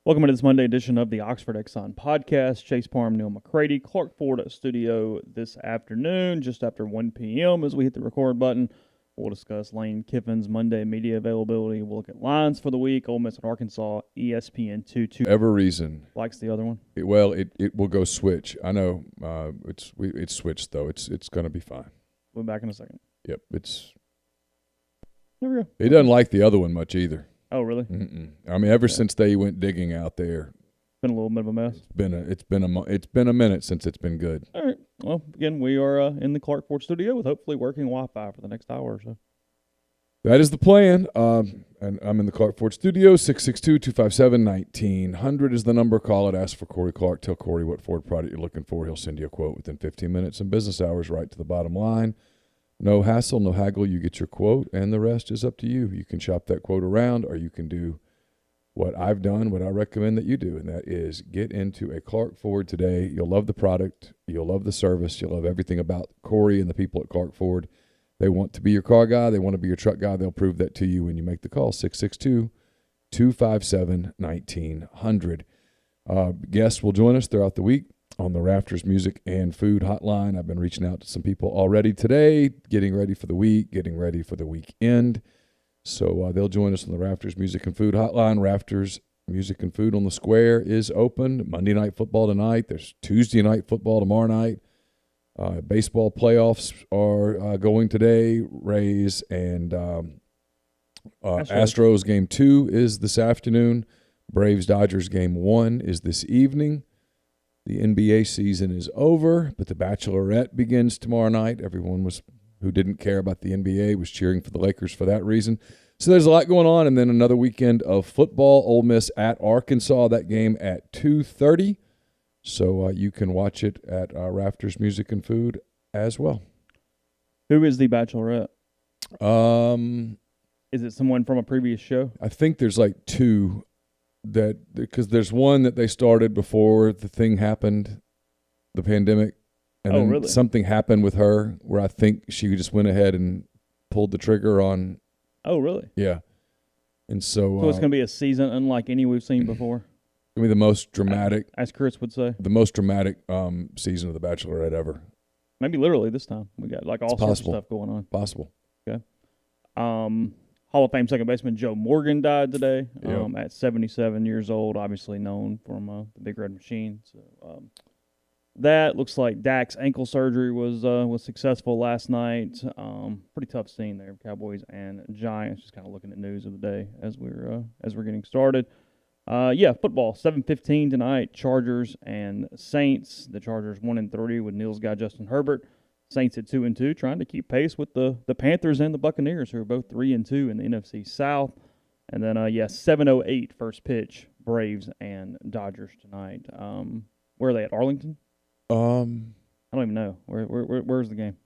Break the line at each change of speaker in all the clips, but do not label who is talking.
Welcome to this Monday edition of the Oxford Exxon podcast. Chase Parham, Neal, McCready, Clark Ford studio this afternoon, just after 1 p.m. As we hit the record button, we'll discuss Lane Kiffin's Monday media availability. We'll look at lines for the week. Ole Miss and Arkansas, ESPN 2.
Whatever reason.
Likes the other one?
It will go switch. I know it's switched, though. It's going to be fine.
We'll be back in a second.
Yep.
There we go.
It doesn't like the other one much either.
Oh, really?
Mm-mm. I mean, ever since they went digging out there,
Been a little bit of a mess.
it's been a minute since it's been good.
All right. Well, again, we are in the Clark Ford studio with hopefully working Wi-Fi for the next hour or so.
That is the plan. And I'm in the Clark Ford studio. 662-257-1900 is the number. Call it. Ask for Corey Clark. Tell Corey what Ford product you're looking for. He'll send you a quote within 15 minutes and business hours, right to the bottom line. No hassle, no haggle. You get your quote, and the rest is up to you. You can shop that quote around, or you can do what I've done, what I recommend that you do, and that is get into a Clark Ford today. You'll love the product. You'll love the service. You'll love everything about Corey and the people at Clark Ford. They want to be your car guy. They want to be your truck guy. They'll prove that to you when you make the call, 662-257-1900. Guests will join us throughout the week on the Rafters Music and Food Hotline. I've been reaching out to some people already today, getting ready for the week, getting ready for the weekend. So they'll join us on the Rafters Music and Food Hotline. Rafters Music and Food on the Square is open. Monday Night Football tonight. There's Tuesday Night Football tomorrow night. Baseball playoffs are going today. Rays and Astros Game 2 is this afternoon. Braves-Dodgers Game 1 is this evening. The NBA season is over, but the Bachelorette begins tomorrow night. Everyone who didn't care about the NBA was cheering for the Lakers for that reason. So there's a lot going on, and then another weekend of football. Ole Miss at Arkansas, that game at 2:30. So you can watch it at Rafters Music and Food as well.
Who is the Bachelorette?
Is
Is it someone from a previous show?
I think there's like two. Because there's one that they started before the thing happened, the pandemic, and then
really?
Something happened with her where I think she just went ahead and pulled the trigger on.
Oh, really?
Yeah, and so
So it's going to be a season unlike any we've seen before?
It's going to be the most dramatic,
As Chris would say.
season of The Bachelorette ever.
Maybe literally this time. We got like all sorts of stuff going on.
Possible.
Okay. Hall of Fame second baseman Joe Morgan died today at 77 years old, obviously known from the Big Red Machine. So that looks like Dak's ankle surgery was successful last night. Pretty tough scene there, Cowboys and Giants. Just kind of looking at news of the day as we're getting started. Football 7:15 tonight. Chargers and Saints. The Chargers 1-3 with Neal's guy Justin Herbert. Saints at 2-2, trying to keep pace with the Panthers and the Buccaneers, who are both 3-2 in the NFC South. And then 7:08 first pitch. Braves and Dodgers tonight. Where are they at? Arlington? I don't even know. Where's the game?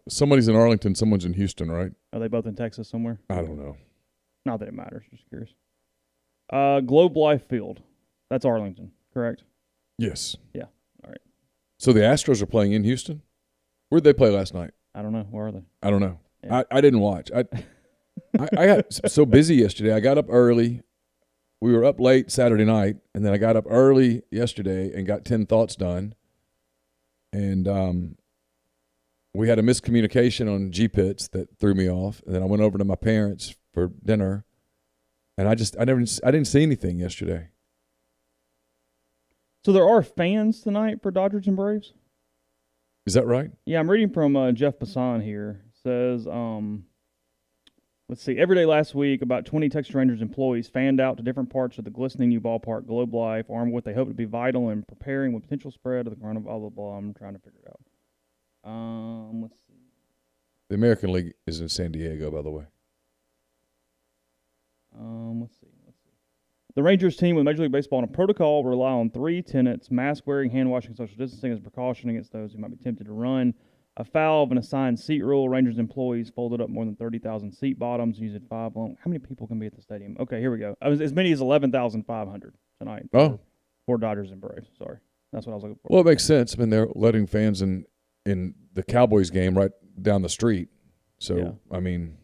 Somebody's in Arlington. Someone's in Houston, right?
Are they both in Texas somewhere?
I don't know.
Not that it matters. Just curious. Globe Life Field. That's Arlington, correct?
Yes.
Yeah. All right.
So the Astros are playing in Houston? Where'd they play last night?
I don't know. Where are they?
I don't know.
Yeah.
I didn't watch. I got so busy yesterday. I got up early. We were up late Saturday night, and then I got up early yesterday and got 10 Thoughts done. And we had a miscommunication on G-Pits that threw me off. And then I went over to my parents for dinner, and I didn't see anything yesterday.
So there are fans tonight for Dodgers and Braves?
Is that right?
Yeah, I'm reading from Jeff Passan here. It says, let's see, every day last week, about 20 Texas Rangers employees fanned out to different parts of the glistening new ballpark, Globe Life, armed with what they hope to be vital in preparing with potential spread of the coronavirus, blah, blah, blah. I'm trying to figure it out. Let's see.
The American League is in San Diego, by the way.
Let's see. The Rangers team with Major League Baseball on a protocol will rely on three tenets: mask wearing, hand washing, and social distancing as a precaution against those who might be tempted to run afoul of an assigned seat rule. Rangers employees folded up more than 30,000 seat bottoms using 5 long. How many people can be at the stadium? Okay, here we go. As many as 11,500 tonight for Dodgers and Braves. Sorry. That's what I was looking for.
Well, it makes sense. I mean, they're letting fans in the Cowboys game right down the street. So,
Yeah.
I mean,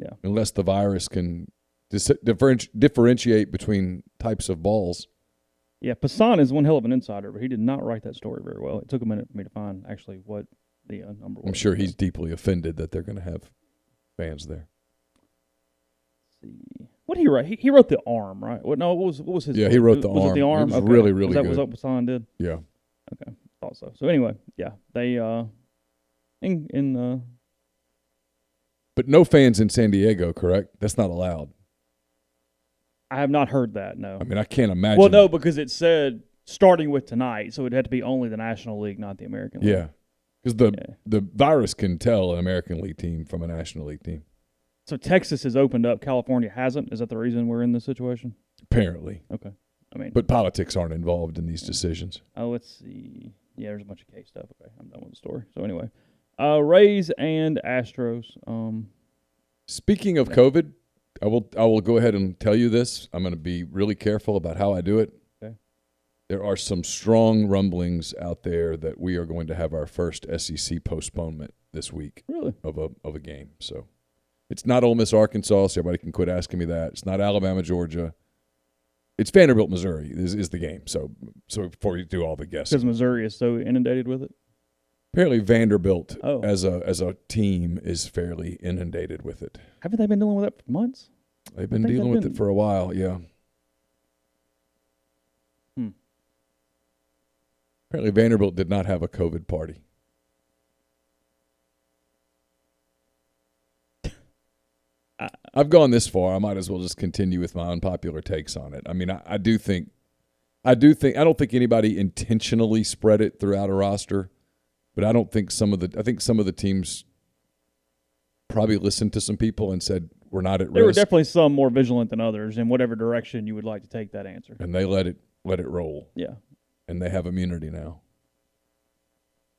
Yeah.
unless the virus can differentiate between types of balls.
Yeah, Passan is one hell of an insider, but he did not write that story very well. It took a minute for me to find actually what the number was.
I'm sure he's deeply offended that they're going to have fans there.
Let's see. What did he write? He wrote the arm, right? What was his?
Yeah, he wrote the
was
arm.
It the arm?
It was
okay.
really, really
was that,
good.
Was that what Passan did?
Yeah.
Okay, thought so. So anyway, yeah, they
But no fans in San Diego, correct? That's not allowed.
I have not heard that. No.
I mean, I can't imagine.
Well, no, because it said starting with tonight, so it had to be only the National League, not the American League.
Yeah, because the virus can tell an American League team from a National League team.
So Texas has opened up, California hasn't. Is that the reason we're in this situation?
Apparently.
Okay. I mean,
but politics aren't involved in these decisions.
Oh, let's see. Yeah, there's a bunch of case stuff. Okay, I'm done with the story. So anyway, Rays and Astros.
Speaking of COVID, I will go ahead and tell you this. I'm going to be really careful about how I do it.
Okay.
There are some strong rumblings out there that we are going to have our first SEC postponement this week.
Really?
Of a game. So it's not Ole Miss, Arkansas, so everybody can quit asking me that. It's not Alabama, Georgia. It's Vanderbilt, Missouri is the game. So before you do all the guessing.
Because Missouri is so inundated with it?
Apparently Vanderbilt as a team is fairly inundated with it.
Haven't they been dealing with it for months?
They've been dealing with it for a while, yeah. Apparently Vanderbilt did not have a COVID party. I've gone this far. I might as well just continue with my unpopular takes on it. I mean, I don't think anybody intentionally spread it throughout a roster, but I think some of the teams probably listened to some people and said, we're not at risk.
There were definitely some more vigilant than others in whatever direction you would like to take that answer.
And they let it roll.
Yeah.
And they have immunity now.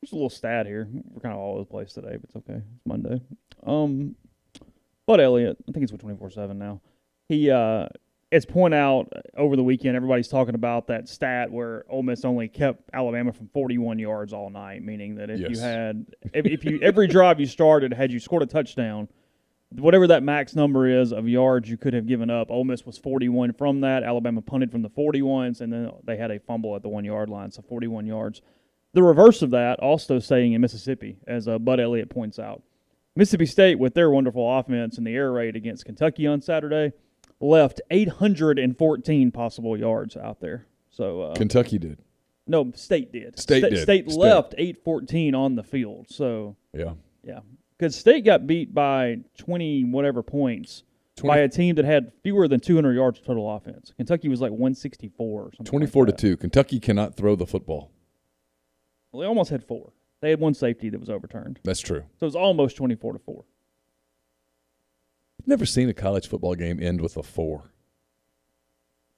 There's a little stat here. We're kind of all over the place today, but it's okay. It's Monday. Bud Elliott, I think he's with 24/7 now. He it's point out over the weekend, everybody's talking about that stat where Ole Miss only kept Alabama from 41 yards all night, meaning that if you every drive you started, had you scored a touchdown, whatever that max number is of yards you could have given up, Ole Miss was 41 from that. Alabama punted from the 41s, and then they had a fumble at the 1 yard line, so 41 yards. The reverse of that, also saying in Mississippi, as Bud Elliott points out. Mississippi State, with their wonderful offense and the air raid against Kentucky on Saturday, left 814 possible yards out there. So
Kentucky did.
No, State did.
State
left 814 on the field. So
yeah.
Because State got beat by 20 whatever points by a team that had fewer than 200 yards total offense. Kentucky was like 164 or something.
24-2. Kentucky cannot throw the football.
Well, they almost had 4. They had one safety that was overturned.
That's true.
So it was almost 24-4.
I've never seen a college football game end with a 4.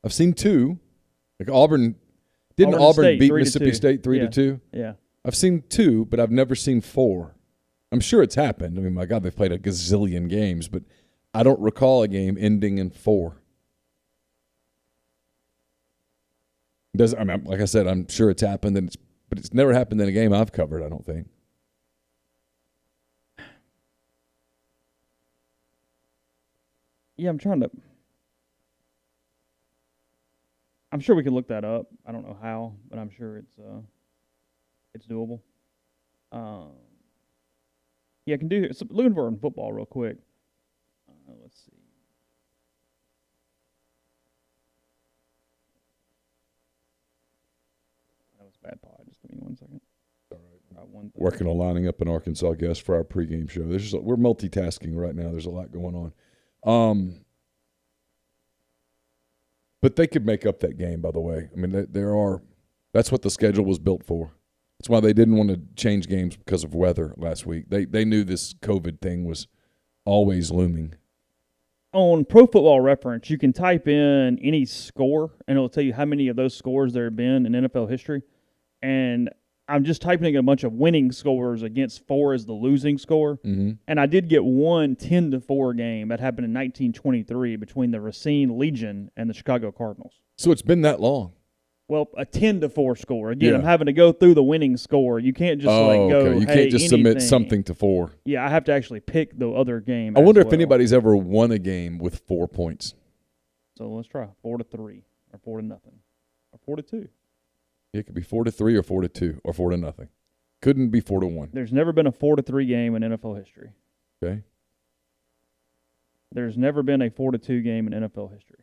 I've seen 2. Like Auburn beat Mississippi State 3-2?
Yeah.
I've seen 2, but I've never seen 4. I'm sure it's happened. I mean, my God, they've played a gazillion games, but I don't recall a game ending in 4. Like I said, I'm sure it's happened, but it's never happened in a game I've covered, I don't think.
Yeah, I'm sure we can look that up. I don't know how, but I'm sure it's doable. Yeah, I can do it. So looking for it in football real quick. Let's see. That was a bad pod. Just give me 1 second.
All right. Working on lining up an Arkansas guest for our pregame show. We're multitasking right now. There's a lot going on. But they could make up that game, by the way. I mean, that's what the schedule was built for. That's why they didn't want to change games because of weather last week. They knew this COVID thing was always looming.
On Pro Football Reference, you can type in any score, and it'll tell you how many of those scores there have been in NFL history. And I'm just typing in a bunch of winning scores against 4 as the losing score.
Mm-hmm.
And I did get one 10-4 game that happened in 1923 between the Racine Legion and the Chicago Cardinals.
So it's been that long.
Well, a 10-4 score. Again, I'm having to go through the winning score. You can't just go.
Okay. You can't just submit something to 4.
Yeah, I have to actually pick the other game.
I wonder if anybody's ever won a game with 4 points.
So let's try 4-3 or 4-0 or 4-2.
It could be 4-3 or 4-2 or 4-0. Couldn't be 4-1.
There's never been a 4-3 game in NFL history.
Okay.
There's never been a 4-2 game in NFL history.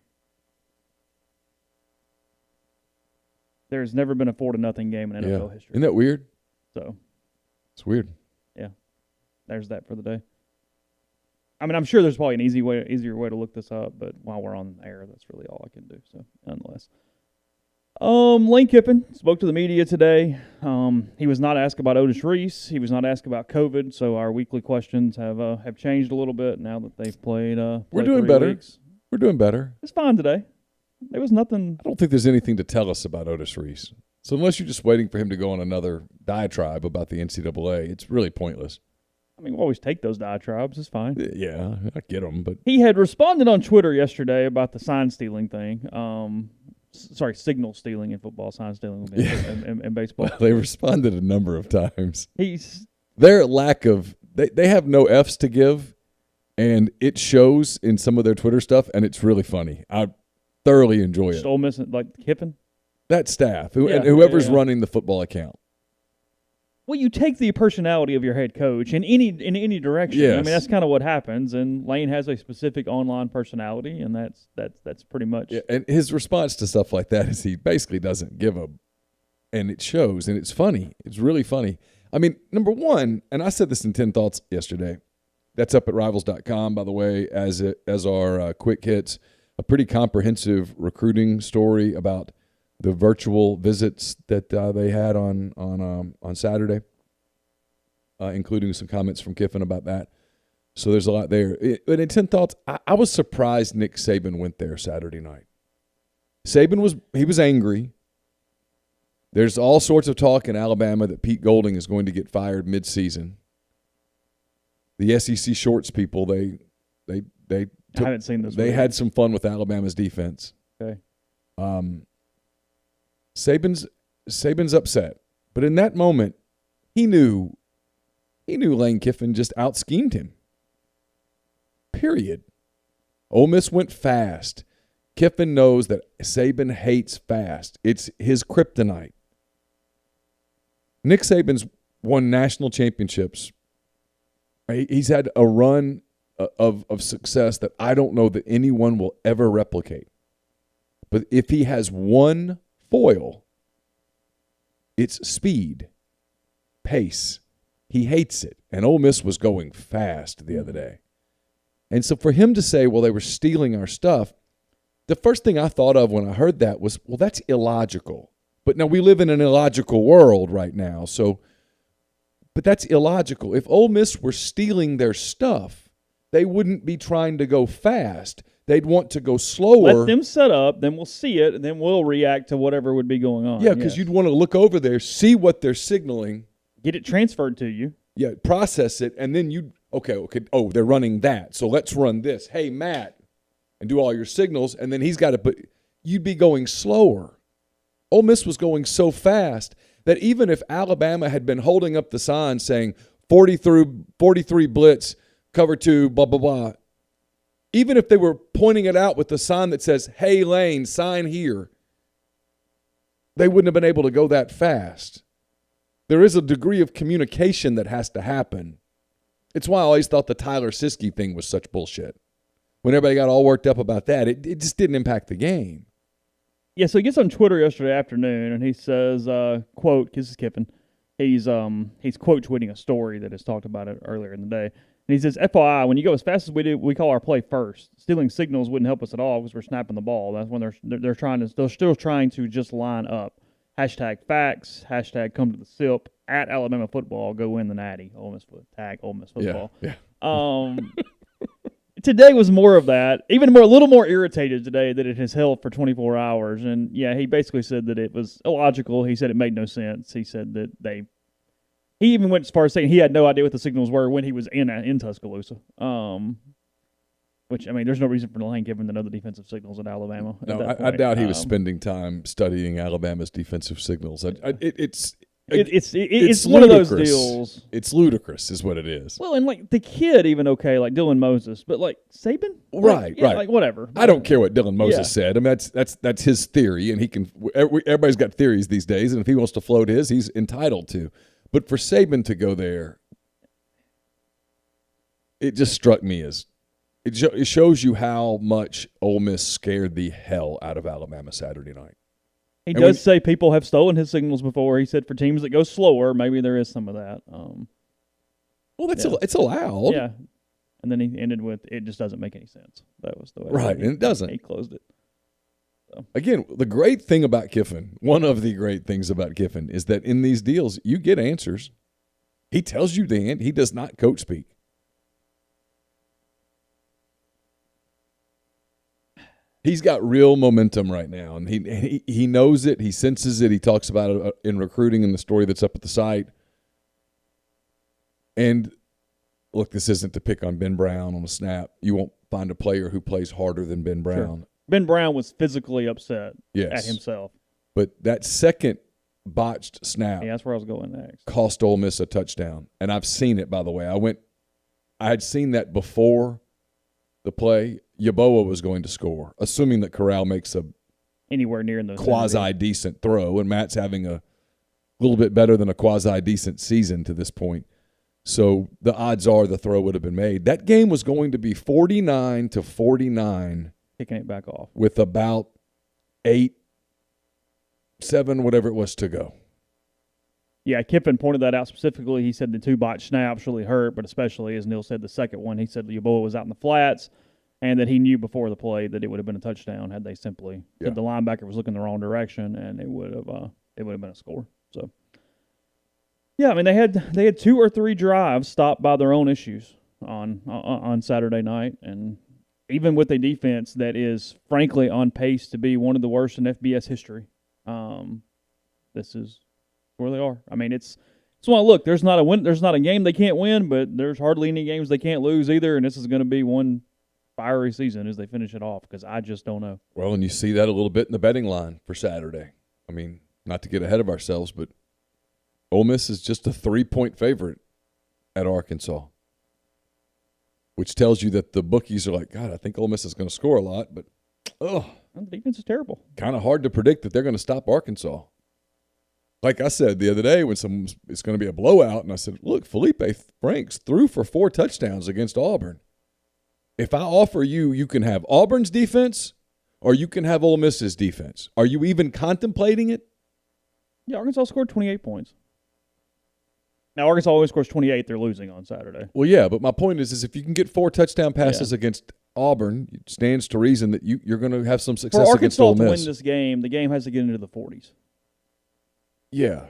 There's never been a 4-0 game in NFL history.
Isn't that weird?
So
it's weird.
Yeah. There's that for the day. I mean, I'm sure there's probably an easier way to look this up, but while we're on air, that's really all I can do. So, nonetheless. Lane Kiffin spoke to the media today. He was not asked about Otis Reese. He was not asked about COVID. So our weekly questions have changed a little bit now that they've played.
We're doing
3
better.
Weeks.
We're doing better.
It's fine today. There was nothing.
I don't think there's anything to tell us about Otis Reese. So unless you're just waiting for him to go on another diatribe about the NCAA, it's really pointless.
I mean, we'll always take those diatribes. It's fine.
Yeah, I get them, but
he had responded on Twitter yesterday about the sign stealing thing. Signal stealing in football, sign stealing in baseball.
Well, they responded a number of times.
Their
lack of they have no F's to give, and it shows in some of their Twitter stuff, and it's really funny. I thoroughly enjoy it.
Ole Miss, like Kiffin?
That staff, and whoever's running the football account.
Well, you take the personality of your head coach in any direction.
Yes.
I mean, that's kind of what happens. And Lane has a specific online personality, and that's pretty much.
Yeah, and his response to stuff like that is he basically doesn't give a, and it shows, and it's funny. It's really funny. I mean, number one, and I said this in 10 Thoughts yesterday. That's up at Rivals.com, by the way, as our quick hits, a pretty comprehensive recruiting story about the virtual visits that they had on Saturday, including some comments from Kiffin about that. So there's a lot there. But in 10 Thoughts, I was surprised Nick Saban went there Saturday night. Saban was angry. There's all sorts of talk in Alabama that Pete Golding is going to get fired midseason. The SEC shorts people, they
I haven't seen this.
They had some fun with Alabama's defense.
Okay.
Saban's upset, but in that moment, he knew Lane Kiffin just out-schemed him. Period. Ole Miss went fast. Kiffin knows that Saban hates fast. It's his kryptonite. Nick Saban's won national championships. He's had a run of success that I don't know that anyone will ever replicate. But if he has one foil, it's speed, pace. He hates it. And Ole Miss was going fast the other day. And so for him to say, well, they were stealing our stuff, the first thing I thought of when I heard that was, well, that's illogical. But now we live in an illogical world right now. But that's illogical. If Ole Miss were stealing their stuff, they wouldn't be trying to go fast. They'd want to go slower.
Let them set up, then we'll see it, and then we'll react to whatever would be going on.
Yeah, because you'd want to look over there, see what they're signaling.
Get it transferred to you.
Yeah, process it, and then okay, they're running that, so let's run this. Hey, Matt, and do all your signals, and then he's got to put – you'd be going slower. Ole Miss was going so fast that even if Alabama had been holding up the sign saying 43 blitz, cover 2, blah, blah, blah, even if they were pointing it out with the sign that says, hey, Lane, sign here, they wouldn't have been able to go that fast. There is a degree of communication that has to happen. It's why I always thought the Tyler Siskey thing was such bullshit. When everybody got all worked up about that, it just didn't impact the game.
Yeah, so he gets on Twitter yesterday afternoon, and he says, quote, this is Kiffin, he's quote tweeting a story that has talked about it earlier in the day. And he says, FYI, when you go as fast as we do, we call our play first. Stealing signals wouldn't help us at all because we're snapping the ball. That's when they're still trying to just line up. Hashtag facts, hashtag come to the SIP, at Alabama football, go win the Natty. Tag Ole Miss football.
Yeah.
Today was more of that. A little more irritated today that it has held for 24 hours. And, yeah, he basically said that it was illogical. He said it made no sense. He said that he even went as far as saying he had no idea what the signals were when he was in Tuscaloosa. Which, I mean, there's no reason for Lane Kiffin to know the defensive signals at Alabama.
No, I doubt he was spending time studying Alabama's defensive signals.
It's one of those deals.
It's ludicrous, is what it is.
Well, and like the kid, even okay, like Dylan Moses, but like Saban,
Right.
like whatever.
I don't care what Dylan Moses said. I mean, that's his theory, and he can. Everybody's got theories these days, and if he wants to float his, he's entitled to. But for Saban to go there, it just struck me as it shows you how much Ole Miss scared the hell out of Alabama Saturday night.
He does say people have stolen his signals before. He said for teams that go slower, maybe there is some of that.
Well, it's allowed.
Yeah. And then he ended with, it just doesn't make any sense. That was the way.
Right, and it doesn't.
He closed it. So.
Again, the great thing about Kiffin, one of the great things about Kiffin, is that in these deals, you get answers. He tells you the end. He does not coach speak. He's got real momentum right now, and he knows it. He senses it. He talks about it in recruiting in the story that's up at the site. And, look, this isn't to pick on Ben Brown on a snap. You won't find a player who plays harder than Ben Brown.
Sure. Ben Brown was physically upset at himself.
But that second botched snap
that's where I was going next.
Cost Ole Miss a touchdown. And I've seen it, by the way. I had seen that before the play. Yeboah was going to score, assuming that Corral makes a
anywhere near in those
quasi-decent throw, and Matt's having a little bit better than a quasi-decent season to this point. So the odds are the throw would have been made. That game was going to be 49-49.
Kicking it back off.
With about 8, 7, whatever it was to go.
Yeah, Kiffin pointed that out specifically. He said the 2 botched snaps really hurt, but especially, as Neal said, the second one, he said Yeboah was out in the flats, and that he knew before the play that it would have been a touchdown had they simply said the linebacker was looking the wrong direction, and it would have been a score. So, yeah, I mean they had 2 or 3 drives stopped by their own issues on Saturday night, and even with a defense that is frankly on pace to be one of the worst in FBS history, this is where they are. I mean, it's one. Look, there's not a game they can't win, but there's hardly any games they can't lose either, and this is going to be one fiery season as they finish it off, because I just don't know.
Well, and you see that a little bit in the betting line for Saturday. I mean, not to get ahead of ourselves, but Ole Miss is just a 3-point favorite at Arkansas, which tells you that the bookies are like, God, I think Ole Miss is going to score a lot, but
the defense is terrible.
Kind of hard to predict that they're going to stop Arkansas. Like I said the other day when it's going to be a blowout, and I said, look, Felipe Franks threw for 4 touchdowns against Auburn. If I offer you can have Auburn's defense or you can have Ole Miss's defense. Are you even contemplating it?
Yeah, Arkansas scored 28 points. Now, Arkansas always scores 28. They're losing on Saturday.
Well, yeah, but my point is if you can get 4 touchdown passes against Auburn, it stands to reason that you're going to have some success against Ole Miss.
For Arkansas to win this game, the game has to get into the 40s.
Yeah.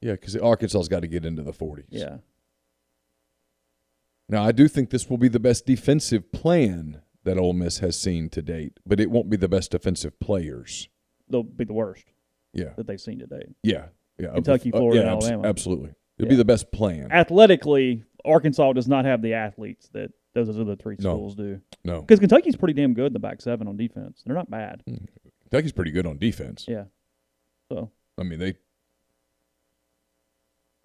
Yeah, because Arkansas's got to get into the 40s.
Yeah.
Now, I do think this will be the best defensive plan that Ole Miss has seen to date, but it won't be the best defensive players.
They'll be the worst
that
they've seen to date.
Yeah.
Kentucky, Florida, and Alabama.
Absolutely. It'll be the best plan.
Athletically, Arkansas does not have the athletes that those other 3 schools do.
No.
Because Kentucky's pretty damn good in the back 7 on defense. They're not bad.
Kentucky's pretty good on defense.
Yeah. So.
I mean, they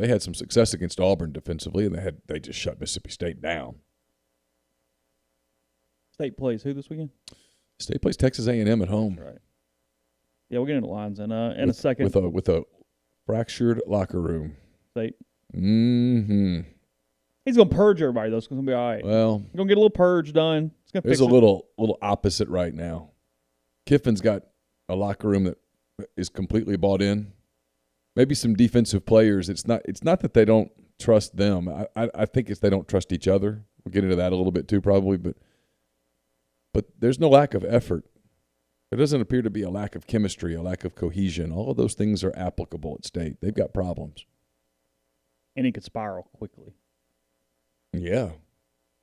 had some success against Auburn defensively, and they just shut Mississippi State down.
State plays who this weekend?
State plays Texas A&M at home.
That's right. Yeah, we'll get into lines in a second.
With a fractured locker room.
State.
Mm-hmm.
He's going to purge everybody, though. It's going to be all right.
Well.
He's going to get a little purge done.
There's a little opposite right now. Kiffin's got a locker room that is completely bought in. Maybe some defensive players. It's not that they don't trust them. I think it's they don't trust each other. We'll get into that a little bit too probably, but there's no lack of effort. There doesn't appear to be a lack of chemistry, a lack of cohesion. All of those things are applicable at State. They've got problems.
And it could spiral quickly.
Yeah.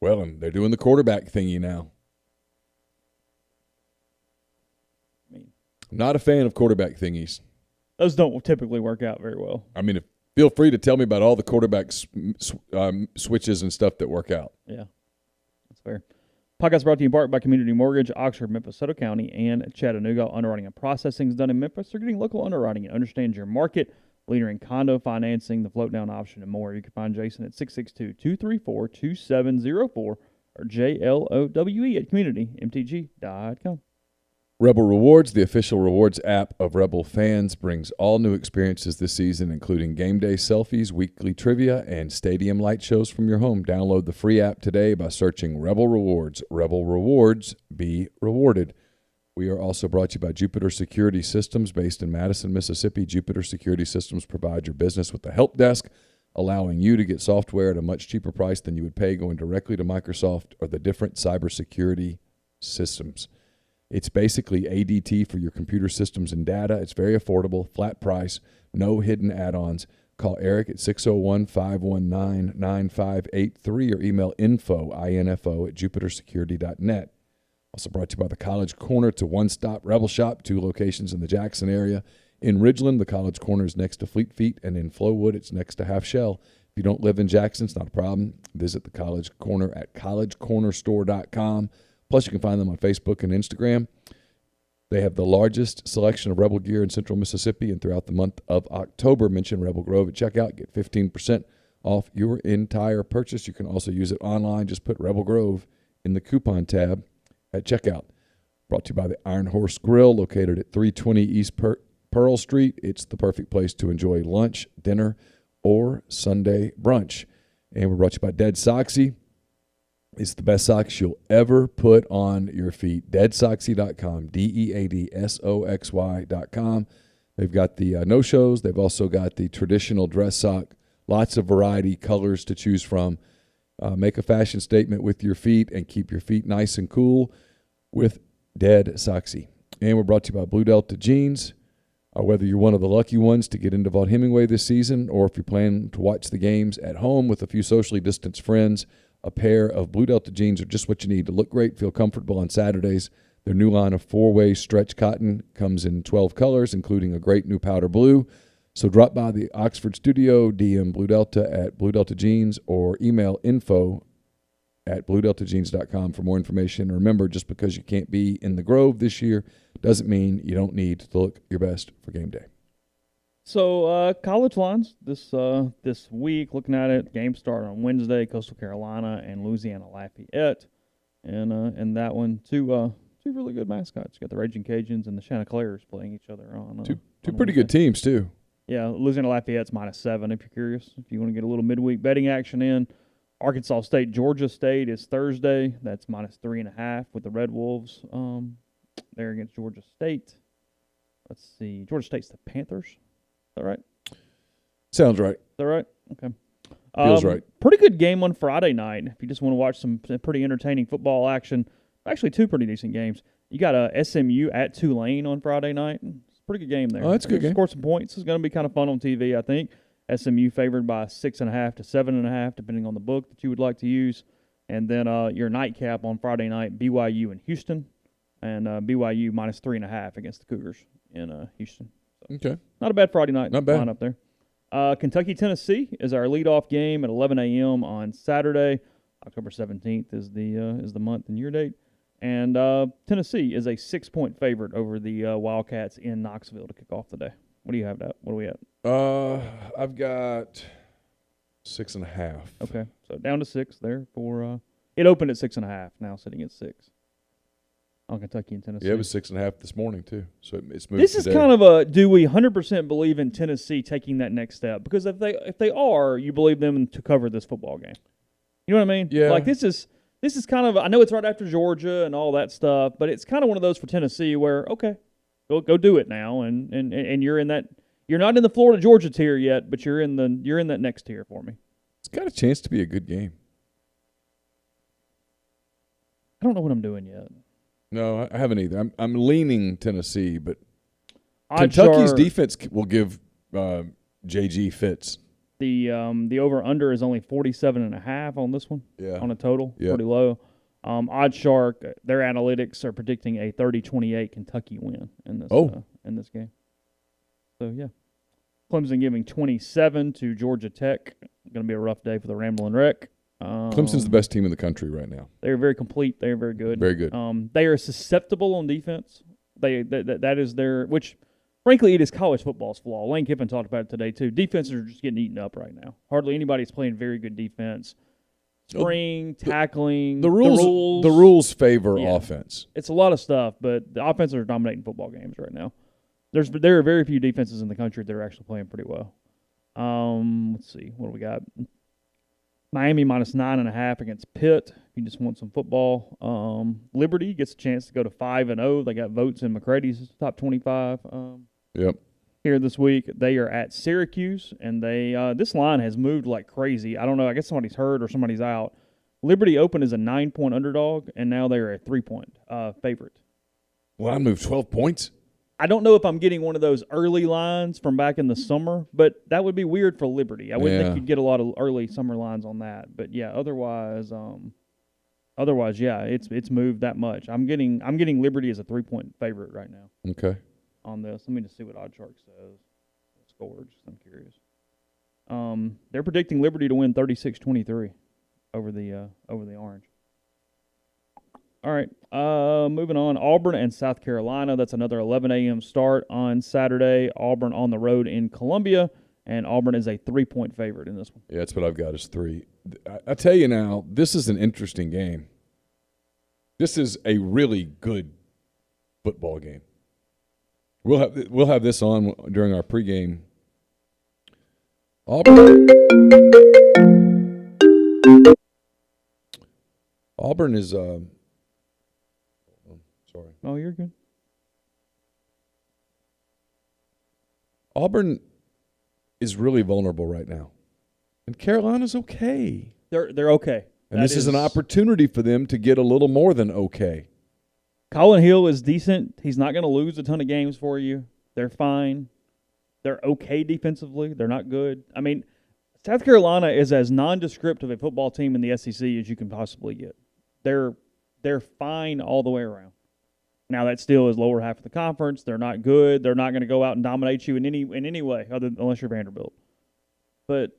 Well, and they're doing the quarterback thingy now. I'm not a fan of quarterback thingies.
Those don't typically work out very well.
I mean, feel free to tell me about all the quarterback switches and stuff that work out.
Yeah, that's fair. Podcast brought to you in part by Community Mortgage, Oxford, Memphis, Soto County, and Chattanooga. Underwriting and processing is done in Memphis. They're getting local underwriting and understands your market. leader in condo financing, the float down option, and more. You can find Jason at 662-234-2704 or JLOWE@communitymtg.com.
Rebel Rewards, the official rewards app of Rebel fans, brings all new experiences this season, including game day selfies, weekly trivia, and stadium light shows from your home. Download the free app today by searching Rebel Rewards. Rebel Rewards, be rewarded. We are also brought to you by Jupiter Security Systems, based in Madison, Mississippi. Jupiter Security Systems provide your business with a help desk, allowing you to get software at a much cheaper price than you would pay going directly to Microsoft or the different cybersecurity systems. It's basically ADT for your computer systems and data. It's very affordable, flat price, no hidden add-ons. Call Eric at 601-519-9583 or email info at jupitersecurity.net. Also brought to you by the College Corner. It's a one-stop Rebel shop, 2 locations in the Jackson area. In Ridgeland, the College Corner is next to Fleet Feet, and in Flowood, it's next to Half Shell. If you don't live in Jackson, it's not a problem. Visit the College Corner at collegecornerstore.com. Plus, you can find them on Facebook and Instagram. They have the largest selection of Rebel gear in Central Mississippi, and throughout the month of October, mention Rebel Grove at checkout. Get 15% off your entire purchase. You can also use it online. Just put Rebel Grove in the coupon tab at checkout. Brought to you by the Iron Horse Grill, located at 320 East Pearl Street. It's the perfect place to enjoy lunch, dinner, or Sunday brunch. And we're brought to you by Dead Soxy. It's the best socks you'll ever put on your feet. Deadsoxy.com, DEADSOXY.com. They've got the no-shows. They've also got the traditional dress sock. Lots of variety, colors to choose from. Make a fashion statement with your feet and keep your feet nice and cool with Dead Soxy. And we're brought to you by Blue Delta Jeans. Whether you're one of the lucky ones to get into Vaught Hemingway this season, or if you plan to watch the games at home with a few socially distanced friends, a pair of Blue Delta jeans are just what you need to look great, feel comfortable on Saturdays. Their new line of 4-way stretch cotton comes in 12 colors, including a great new powder blue. So drop by the Oxford studio, DM Blue Delta at Blue Delta Jeans, or email info@bluedeltajeans.com for more information. And remember, just because you can't be in the Grove this year doesn't mean you don't need to look your best for game day.
So college lines this week, looking at it, game start on Wednesday, Coastal Carolina and Louisiana Lafayette, and that one two really good mascots. You got the Raging Cajuns and the Chanticleers playing each other on
two
on
pretty good teams too.
Yeah, Louisiana Lafayette's -7 if you're curious. If you want to get a little midweek betting action in, Arkansas State, Georgia State is Thursday. That's -3.5 with the Red Wolves. They're against Georgia State. Let's see, Georgia State's the Panthers. Is that right?
Sounds right.
Is that right? Okay.
Feels right.
Pretty good game on Friday night. If you just want to watch some pretty entertaining football action, actually 2 pretty decent games. You got SMU at Tulane on Friday night. It's a pretty good game there.
Oh, that's a good game.
Score some points. It's going to be kind of fun on TV, I think. SMU favored by 6.5 to 7.5, depending on the book that you would like to use. And then your nightcap on Friday night, BYU in Houston, and BYU -3.5 against the Cougars in Houston.
Okay.
Not a bad Friday night
Not bad.
line up there. Kentucky, Tennessee is our leadoff game at 11 a.m. on Saturday. October 17th is the month and year date. And Tennessee is a 6-point favorite over the Wildcats in Knoxville to kick off the day. What do you have? What are we at?
I've got 6.5.
Okay, so down to 6 there for it opened at 6.5. Now sitting at 6 on Kentucky and Tennessee.
Yeah, it was 6.5 this morning too. So it's moved.
This is kind of a, do we 100% believe in Tennessee taking that next step? Because if they are, you believe them to cover this football game. You know what I mean?
Yeah.
Like this is kind of, I know it's right after Georgia and all that stuff, but it's kind of one of those for Tennessee where, okay, go do it now, and you're in that. You're not in the Florida Georgia tier yet, but you're in that next tier for me.
It's got a chance to be a good game.
I don't know what I'm doing yet.
No, I haven't either. I'm leaning Tennessee, but
Odds
Kentucky's
are
defense will give JG fits.
the over-under is only 47.5 on this one.
Yeah.
On a total.
Yeah.
Pretty low. OddsShark, their analytics are predicting a 30-28 Kentucky win in this game. So, yeah. Clemson giving 27 to Georgia Tech. Going to be a rough day for the Ramblin' Wreck.
Clemson's the best team in the country right now.
They're very complete. They're very good.
Very good.
They are susceptible on defense. That is their, which Frankly, it is college football's flaw. Lane Kiffin talked about it today, too. Defenses are just getting eaten up right now. Hardly anybody's playing very good defense. Tackling,
the rules favor offense.
It's a lot of stuff, but the offenses are dominating football games right now. There are very few defenses in the country that are actually playing pretty well. Let's see. What do we got? Miami minus 9.5 against Pitt. You just want some football. Liberty gets a chance to go to 5-0. They got votes in McCready's top 25.
Yep.
Here this week, they are at Syracuse, and this line has moved like crazy. I don't know. I guess somebody's hurt or somebody's out. Liberty opened as a 9-point underdog, and now they are a 3-point favorite.
Well, I moved 12 points.
I don't know if I'm getting one of those early lines from back in the summer, but that would be weird for Liberty. I wouldn't think you'd get a lot of early summer lines on that. But yeah, otherwise, yeah, it's moved that much. I'm getting Liberty as a 3-point favorite right now.
Okay.
On this, let me just see what OddsShark says. Scores. I'm curious. They're predicting Liberty to win 36-23 over the Orange. All right, moving on. Auburn and South Carolina. That's another 11 a.m. start on Saturday. Auburn on the road in Columbia, and Auburn is a 3-point favorite in this one.
Yeah, that's what I've got is 3. I tell you now, this is an interesting game. This is a really good football game. We'll have this on during our pregame. Auburn is sorry.
Oh, you're good.
Auburn is really vulnerable right now, and Carolina's okay.
They're okay,
and this is an opportunity for them to get a little more than okay.
Colin Hill is decent. He's not going to lose a ton of games for you. They're fine. They're okay defensively. They're not good. I mean, South Carolina is as nondescript of a football team in the SEC as you can possibly get. They're fine all the way around. Now, that still is lower half of the conference. They're not good. They're not going to go out and dominate you in any way unless you're Vanderbilt. But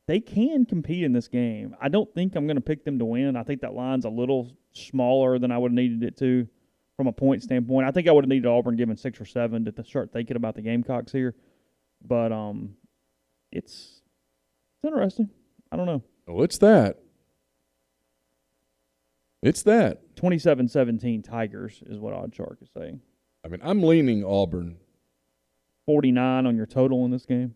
they can compete in this game. I don't think I'm going to pick them to win. I think that line's a little smaller than I would have needed it to from a point standpoint. I think I would have needed Auburn given 6 or 7 to start thinking about the Gamecocks here. But it's interesting. I don't know.
Well, it's that.
27-17 Tigers is what OddsShark is saying.
I mean, I'm leaning Auburn.
49 on your total in this game.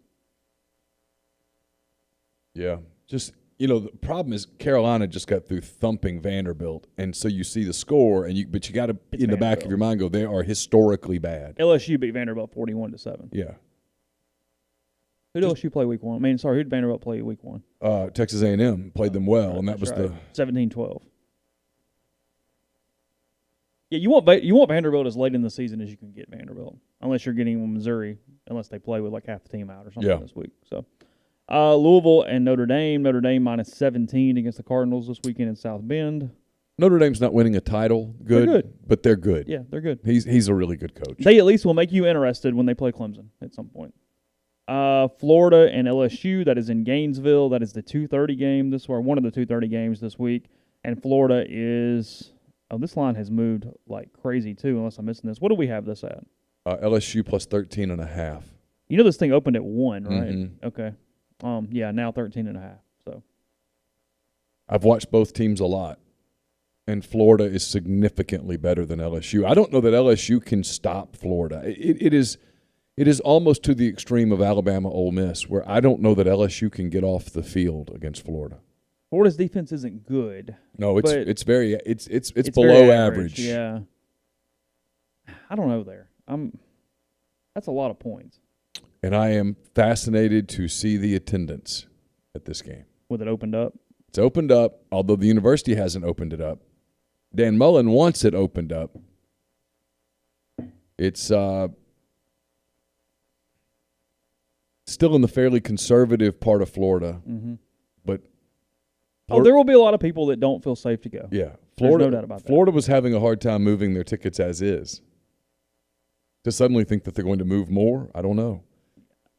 Yeah. Just, the problem is Carolina just got through thumping Vanderbilt, and so you see the score, but you got to, in the back of your mind, go, they are historically bad.
LSU beat Vanderbilt 41-7.
Yeah.
Who did LSU play week 1? Who did Vanderbilt play week 1?
Texas A&M played them well, and that was
right. 17-12. Yeah, you want Vanderbilt as late in the season as you can get Vanderbilt, unless you're getting Missouri, unless they play with like half the team out or something this week. So, Louisville and Notre Dame. Notre Dame minus 17 against the Cardinals this weekend in South Bend.
Notre Dame's not winning a title,
they're good,
but they're good.
Yeah, they're good.
He's a really good coach.
They at least will make you interested when they play Clemson at some point. Florida and LSU. That is in Gainesville. That is the 2:30 game one of the 2:30 games this week. And Florida is. Oh, this line has moved like crazy, too, unless I'm missing this. What do we have this at?
LSU plus 13.5.
You know this thing opened at 1, right?
Mm-hmm.
Okay. Yeah, now 13.5. So
I've watched both teams a lot, and Florida is significantly better than LSU. I don't know that LSU can stop Florida. It is almost to the extreme of Alabama Ole Miss, where I don't know that LSU can get off the field against Florida.
Florida's defense isn't good.
No, it's below average.
Yeah. I don't know there. That's a lot of points.
And I am fascinated to see the attendance at this game.
With it opened up?
It's opened up, although the university hasn't opened it up. Dan Mullen wants it opened up. It's still in the fairly conservative part of Florida, but
there will be a lot of people that don't feel safe to go.
Yeah,
Florida. There's no doubt about that.
Florida was having a hard time moving their tickets as is. To suddenly think that they're going to move more, I don't know.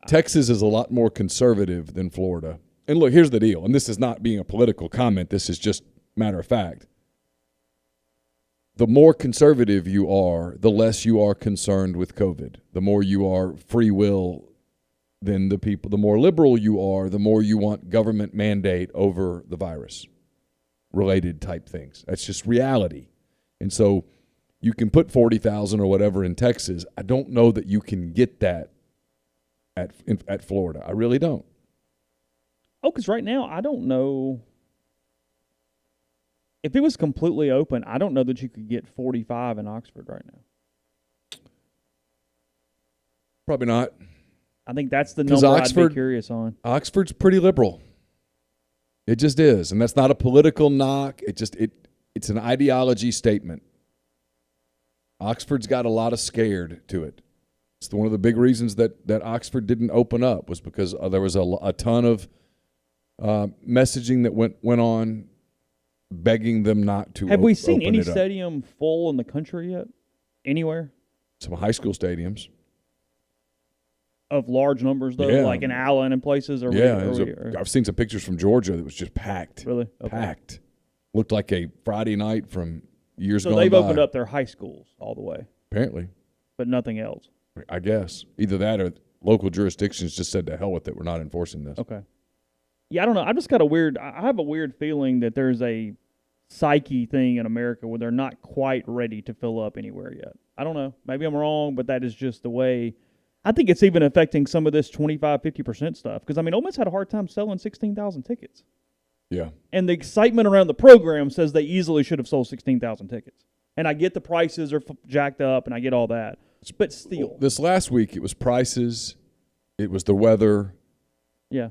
Texas is a lot more conservative than Florida. And look, here's the deal, and this is not being a political comment. This is just matter of fact. the more conservative you are, the less you are concerned with COVID. The more you are free will than the people. The more liberal you are, the more you want government mandate over the virus related type things. That's just reality. And so you can put 40,000 or whatever in Texas. I don't know that you can get that at Florida. I really don't.
Oh, because right now I don't know. If it was completely open, I don't know that you could get 45 in Oxford right now.
Probably not.
I think that's the number I'd be curious on.
Oxford's pretty liberal. It just is, and that's not a political knock. It's an ideology statement. Oxford's got a lot of scared to it. It's one of the big reasons that Oxford didn't open up was because there was a ton of messaging that went on begging them not to.
Have we seen any stadium full in the country yet? Anywhere?
Some high school stadiums.
Of large numbers, though, like in Allen and places?
I've seen some pictures from Georgia that was just packed.
Really? Okay.
Packed. Looked like a Friday night from years ago.
So they've opened up their high schools all the way.
Apparently.
But nothing else.
I guess. Either that or local jurisdictions just said to hell with it. We're not enforcing this.
Okay. Yeah, I don't know. I just got I have a weird feeling that there's a psyche thing in America where they're not quite ready to fill up anywhere yet. I don't know. Maybe I'm wrong, but that is just the way. I think it's even affecting some of this 25, 50% stuff. Because, I mean, Ole Miss had a hard time selling 16,000 tickets.
Yeah.
And the excitement around the program says they easily should have sold 16,000 tickets. And I get the prices are jacked up, and I get all that. But still.
This last week, it was prices. It was the weather.
Yeah.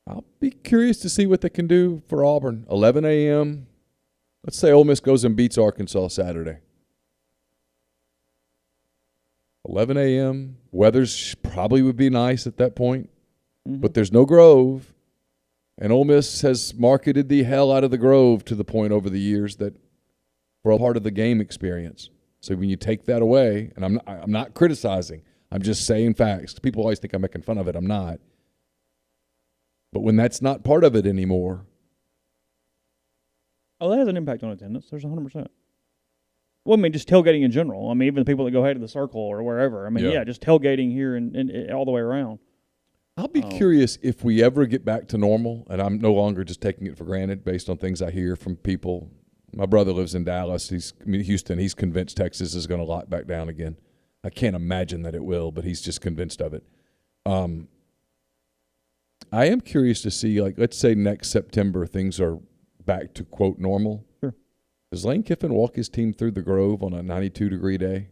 I'll be curious to see what they can do for Auburn. 11 a.m. Let's say Ole Miss goes and beats Arkansas Saturday. 11 a.m. Weather's probably would be nice at that point. Mm-hmm. But there's no Grove. And Ole Miss has marketed the hell out of the Grove to the point over the years that we're a part of the game experience. So when you take that away, and I'm not criticizing, I'm just saying facts. People always think I'm making fun of it. I'm not. But when that's not part of it anymore.
Oh, that has an impact on attendance. There's 100%. Well, I mean, just tailgating in general. I mean, even the people that go ahead to the Circle or wherever. I mean, yeah just tailgating here and all the way around.
I'll be curious if we ever get back to normal, and I'm no longer just taking it for granted based on things I hear from people. My brother lives in Dallas. Houston. He's convinced Texas is going to lock back down again. I can't imagine that it will, but he's just convinced of it. I am curious to see, like, let's say next September things are back to, quote, normal.
Sure.
Does Lane Kiffin walk his team through the Grove on a 92-degree day?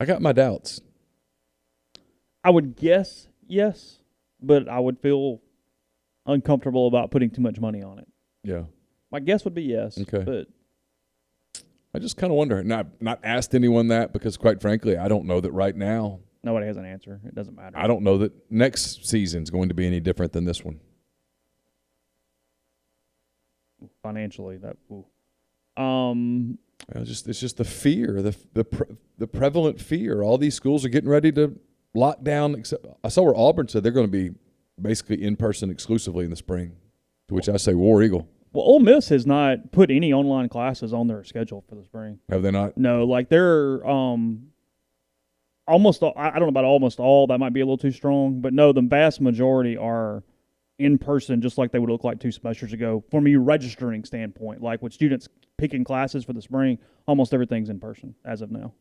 I got my doubts.
I would guess yes, but I would feel uncomfortable about putting too much money on it.
Yeah.
My guess would be yes.
Okay.
But
I just kind of wonder. Not asked anyone that because, quite frankly, I don't know that right now.
Nobody has an answer. It doesn't matter.
I don't know that next season's going to be any different than this one.
Financially, that.
It's just the fear, the prevalent fear. All these schools are getting ready to lock down. Except I saw where Auburn said they're going to be basically in person exclusively in the spring. To which I say, War Eagle.
Well, Ole Miss has not put any online classes on their schedule for the spring.
Have they not?
No, like they're almost. I don't know about almost all. That might be a little too strong, but no, the vast majority are in person, just like they would look like 2 semesters ago. From a registering standpoint, like with students picking classes for the spring, almost everything's in person as of now.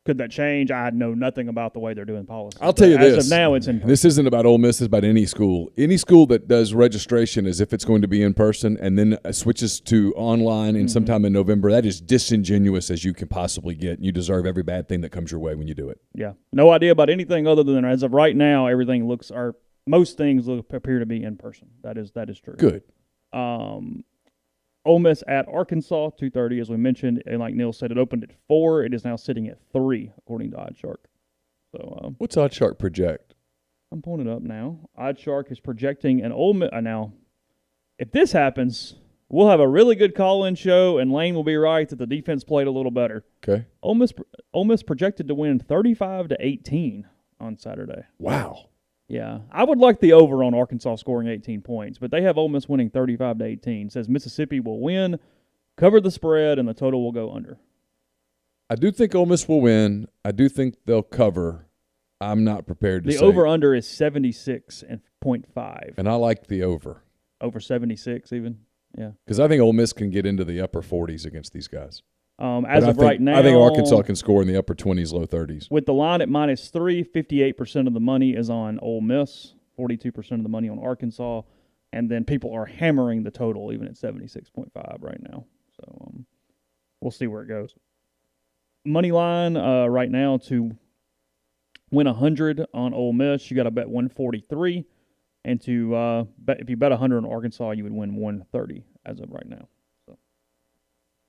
Could that change? I know nothing about the way they're doing policy.
I'll tell you this.
As of now, it's in person.
This isn't about Ole Miss. It's about any school. Any school that does registration as if it's going to be in person and then switches to online and sometime in November, that is disingenuous as you can possibly get. You deserve every bad thing that comes your way when you do it.
Yeah. No idea about anything other than as of right now, everything looks most things appear to be in person. That is true.
Good.
Ole Miss at Arkansas, 2:30, as we mentioned, and like Neal said, it opened at 4. It is now sitting at 3, according to OddsShark. So,
what's OddsShark project?
I'm pulling it up now. OddsShark is projecting an Ole Miss. Now, if this happens, we'll have a really good call-in show, and Lane will be right that the defense played a little better.
Okay.
Ole Miss projected to win 35-18 on Saturday.
Wow.
Yeah, I would like the over on Arkansas scoring 18 points, but they have Ole Miss winning 35-18. It says Mississippi will win, cover the spread, and the total will go under.
I do think Ole Miss will win. I do think they'll cover. I'm not prepared to say.
The over-under is 76.5.
And I like the over.
Over 76 even? Yeah.
Because I think Ole Miss can get into the upper 40s against these guys.
Right now,
I think Arkansas can score in the upper 20s, low 30s.
With the line at -3, 58% of the money is on Ole Miss, 42% of the money on Arkansas, and then people are hammering the total even at 76.5 right now. So we'll see where it goes. Money line right now to win 100 on Ole Miss, you got to bet 143, and to if you bet 100 on Arkansas, you would win 130 as of right now. So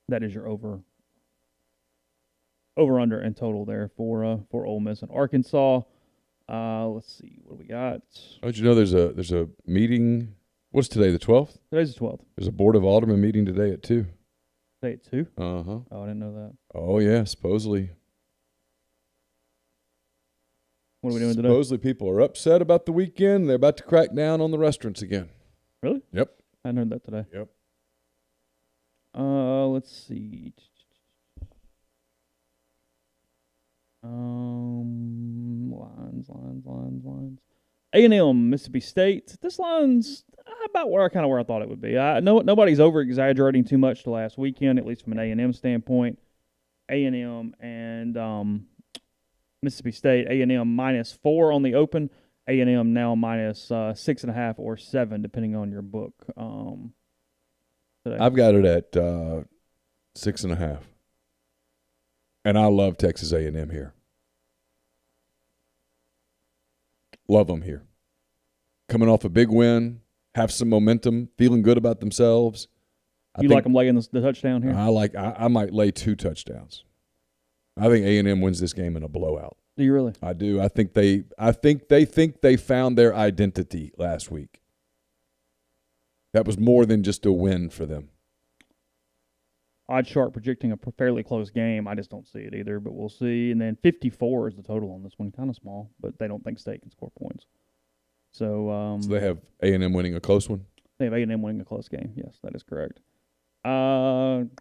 that is your over-under and total there for Ole Miss and Arkansas. Let's see what do we got.
Oh, did you know there's a meeting? What's today? The 12th.
Today's the 12th.
There's a Board of Aldermen meeting today at 2.
Today at 2.
Oh,
I didn't know that.
Oh yeah, supposedly.
What are we doing today?
Supposedly people are upset about the weekend. They're about to crack down on the restaurants again.
Really?
Yep.
I hadn't heard that today.
Yep.
Let's see. Lines. A&M, Mississippi State. This line's about where I thought it would be. I know nobody's over exaggerating too much the last weekend, at least from an A&M standpoint. A&M and Mississippi State. A&M -4 on the open. A&M now -6.5 or 7, depending on your book. Today.
I've got it at 6.5, and I love Texas A&M here. Love them here. Coming off a big win, have some momentum, feeling good about themselves.
You like them laying the touchdown here?
I might lay 2 touchdowns. I think A&M wins this game in a blowout.
Do you really?
I do. I think they think they found their identity last week. That was more than just a win for them.
OddsShark projecting a fairly close game. I just don't see it either, but we'll see. And then 54 is the total on this one. Kind of small, but they don't think State can score points. So
they have A&M winning a close one?
They have A&M winning a close game. Yes, that is correct. And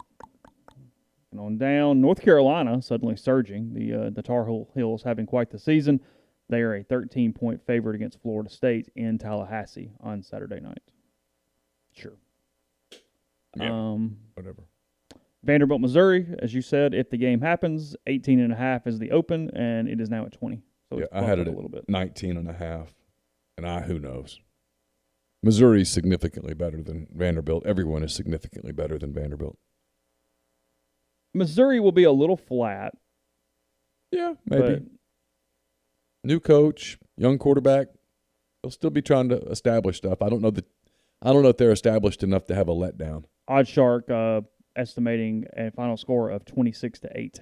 on down, North Carolina suddenly surging. The Tar Heels having quite the season. They are a 13-point favorite against Florida State in Tallahassee on Saturday night. Sure.
Yeah, whatever.
Vanderbilt, Missouri, as you said, if the game happens, 18.5 is the open, and it is now at 20. So
yeah, I had it at a little bit. 19.5, and who knows? Missouri is significantly better than Vanderbilt. Everyone is significantly better than Vanderbilt.
Missouri will be a little flat.
Yeah, maybe. New coach, young quarterback. They'll still be trying to establish stuff. I don't know if they're established enough to have a letdown.
OddsShark estimating a final score of 26-8,